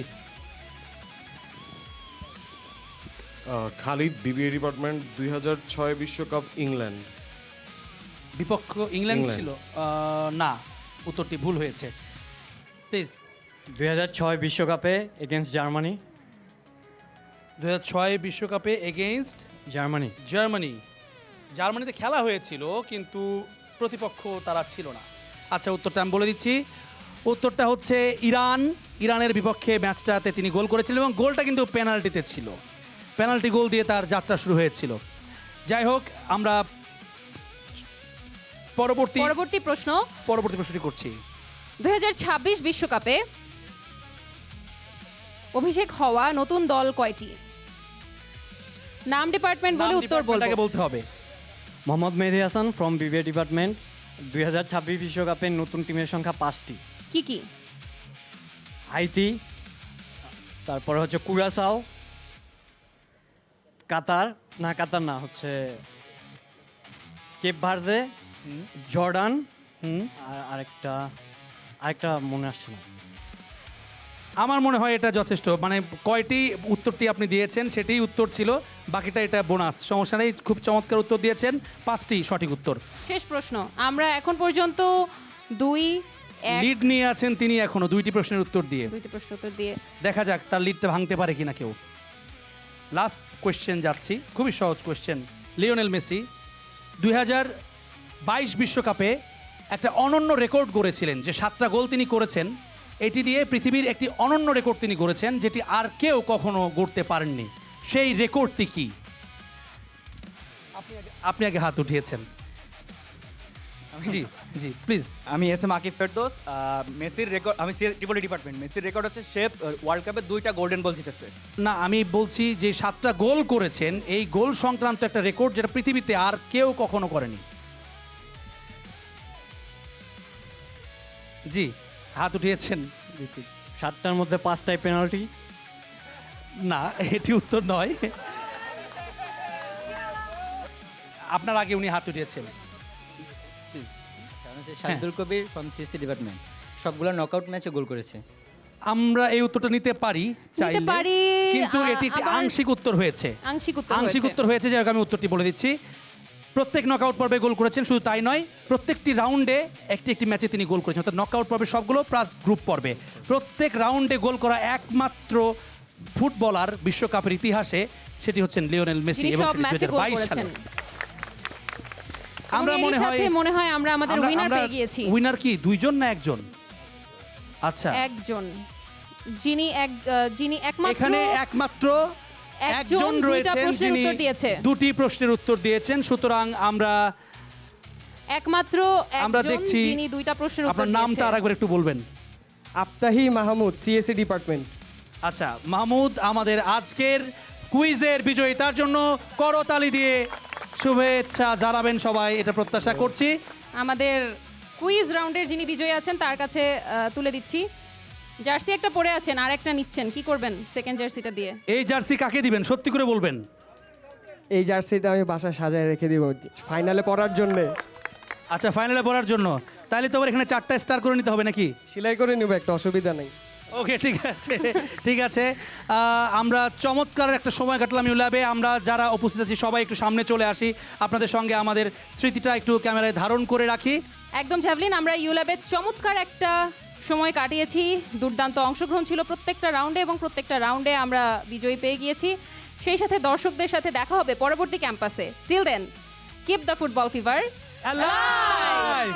খালিদ বিবিএ ডিপার্টমেন্ট 2006 বিশ্বকাপ ইংল্যান্ড। বিপক্ষ ইংল্যান্ড ছিল? না, উত্তরটি ভুল হয়েছে। প্লিজ। 2006 বিশ্বকাপে এগেনস্ট জার্মানি। 2006 বিশ্বকাপে এগেইনস্ট জার্মানি। জার্মানিতে খেলা হয়েছিল কিন্তু প্রতিপক্ষ তারা ছিল না। আচ্ছা, উত্তরটা আমি বলে দিচ্ছি। উত্তরটা হচ্ছে ইরানের বিপক্ষে ম্যাচটাতে তিনি গোল করেছিলেন এবং গোলটা কিন্তু পেনাল্টিতে ছিল। পেনাল্টি গোল দিয়ে তার যাত্রা শুরু হয়েছিল। যাই হোক, আমরা পরবর্তী প্রশ্নটি করছি। 2026 বিশ্বকাপে অভিষেক হওয়া নতুন দল কয়টি? নাম ডিপার্টমেন্ট বলে উত্তর বলতে হবে। মোহাম্মদ মেহেদী হাসান ফ্রম বিবিএ ডিপার্টমেন্ট। 2026 বিশ্বকাপের নতুন টিমের সংখ্যা 5টি। কি কি? হাইতি, তারপরে হচ্ছে কুরাসাও, কাতার না হচ্ছে কেপ ভার্দে, জর্ডান, আর আরেকটা মনে আসছে না। আমার মনে হয় এটা যথেষ্ট, মানে কয়টি উত্তরটি আপনি দিয়েছেন সেটাই উত্তর ছিল, বাকিটা এটা বোনাস। সমস্যা নেই, খুব চমৎকার উত্তর দিয়েছেন, 5টি সঠিক উত্তর। শেষ প্রশ্ন, আমরা এখন পর্যন্ত 2-1 লিড নিয়ে আছেন তিনি এখনো 2টি প্রশ্নের উত্তর দিয়ে। দেখা যাক তার লিডটা ভাঙতে পারে কিনা কেউ। লাস্ট কোয়েশ্চেন যাচ্ছি, খুবই সহজ কোয়েশ্চেন। লিওনেল মেসি 2022 বিশ্বকাপে একটা অনন্য রেকর্ড গড়েছিলেন, যে 7টা গোল তিনি করেছেন। এটি দিয়ে পৃথিবীর একটি অনন্য রেকর্ড তিনি গড়েছেন, যেটি আর কেউ কখনো গড়তে পারেননি। সেই রেকর্ডটি কি? আপনি আগে হাত উঠিয়েছেন। জি প্লিজ। আমি এস এম আকিব ফেরদৌস। মেসির রেকর্ড, আমি ত্রিপলি ডিপার্টমেন্ট। মেসির রেকর্ড হচ্ছে সে ওয়ার্ল্ড কাপে 2টা গোল্ডেন বল জিতেছে। না, আমি বলছি যে 7টা গোল করেছেন, এই গোল সংক্রান্ত একটা রেকর্ড যেটা পৃথিবীতে আর কেউ কখনো করেনি। জি, হাত উঠিয়েছেন। 7টার মধ্যে 5টাই পেনাল্টি। না, এটি উত্তর নয়। আপনার আগে উনি হাত উঠিয়েছেন। Please. Shahidul Kabir from CSC department. সবগুলো নকআউট ম্যাচে গোল করেছে। আমরা এই উত্তরটা নিতে পারি চাইলে, কিন্তু এটি একটি আংশিক উত্তর হয়েছে। আংশিক উত্তর হয়েছে, যাই হোক আমি উত্তরটি বলে দিচ্ছি। প্রত্যেক নকআউট পর্বে গোল করেছেন, শুধু তাই নয়, প্রত্যেকটি রাউন্ডে একটি ম্যাচে তিনি গোল করেছেন, অর্থাৎ নকআউট পর্বে সবগুলো প্লাস গ্রুপ পর্বে প্রত্যেক রাউন্ডে গোল করা একমাত্র ফুটবলার বিশ্বকাপের ইতিহাসে, সেটি হচ্ছেন লিওনেল মেসি এবং 2022 সালে। আমরা মনে হয় আমরা আমাদের উইনার পেয়ে গিয়েছি। উইনার কি 2জন না 1জন? আচ্ছা, যিনি একমাত্র একজন রয়েছেন যিনি 2টি প্রশ্নের উত্তর দিয়েছেন। সুতরাং আমরা দেখছি, যিনি 2টা প্রশ্নের উত্তর আপনার নামটা আরেকবার একটু বলবেন। আফতাহি মাহমুদ, সিএসসি ডিপার্টমেন্ট। আচ্ছা, মাহমুদ আমাদের আজকের কুইজের বিজয়ী, তার জন্য করতালি দিয়ে শুভেচ্ছা জানাবেন সবাই, এটা প্রত্যাশা করছি। আমাদের কুইজ রাউন্ডের যিনি বিজয়ী আছেন তার কাছে তুলে দিচ্ছি। জার্সি একটা পরে আছেন, আর একটা নিচ্ছেন, কি করবেন সেকেন্ড জার্সিটা দিয়ে? এই জার্সি কাকে দিবেন সত্যি করে বলবেন? এই জার্সিটা আমি বাসায় সাজায় রেখে দিব ফাইনালে পরার জন্য। আচ্ছা, ফাইনালে পরার জন্য। তাহলে তো এখানে 4টা স্টার করে নিতে হবে নাকি? সেলাই করে নেব, একটা অসুবিধা নেই। ওকে, ঠিক আছে। আমরা চমৎকার একটা সময় কাটলাম ইউল্যাবে। আমরা যারা উপস্থিত আছি সবাই একটু সামনে চলে আসি, আপনাদের সঙ্গে আমাদের স্মৃতিটা একটু ক্যামেরায় ধারণ করে রাখি। একদম জ্যাভলিন, আমরা ইউল্যাবে চমৎকার একটা সময় কাটিয়েছি। দুর্দান্ত অংশগ্রহণ ছিল প্রত্যেকটা রাউন্ডে, এবং প্রত্যেকটা রাউন্ডে আমরা বিজয়ী পেয়ে গিয়েছি। সেই সাথে দর্শকদের সাথে দেখা হবে পরবর্তী ক্যাম্পাসে। Till then, keep the football fever alive.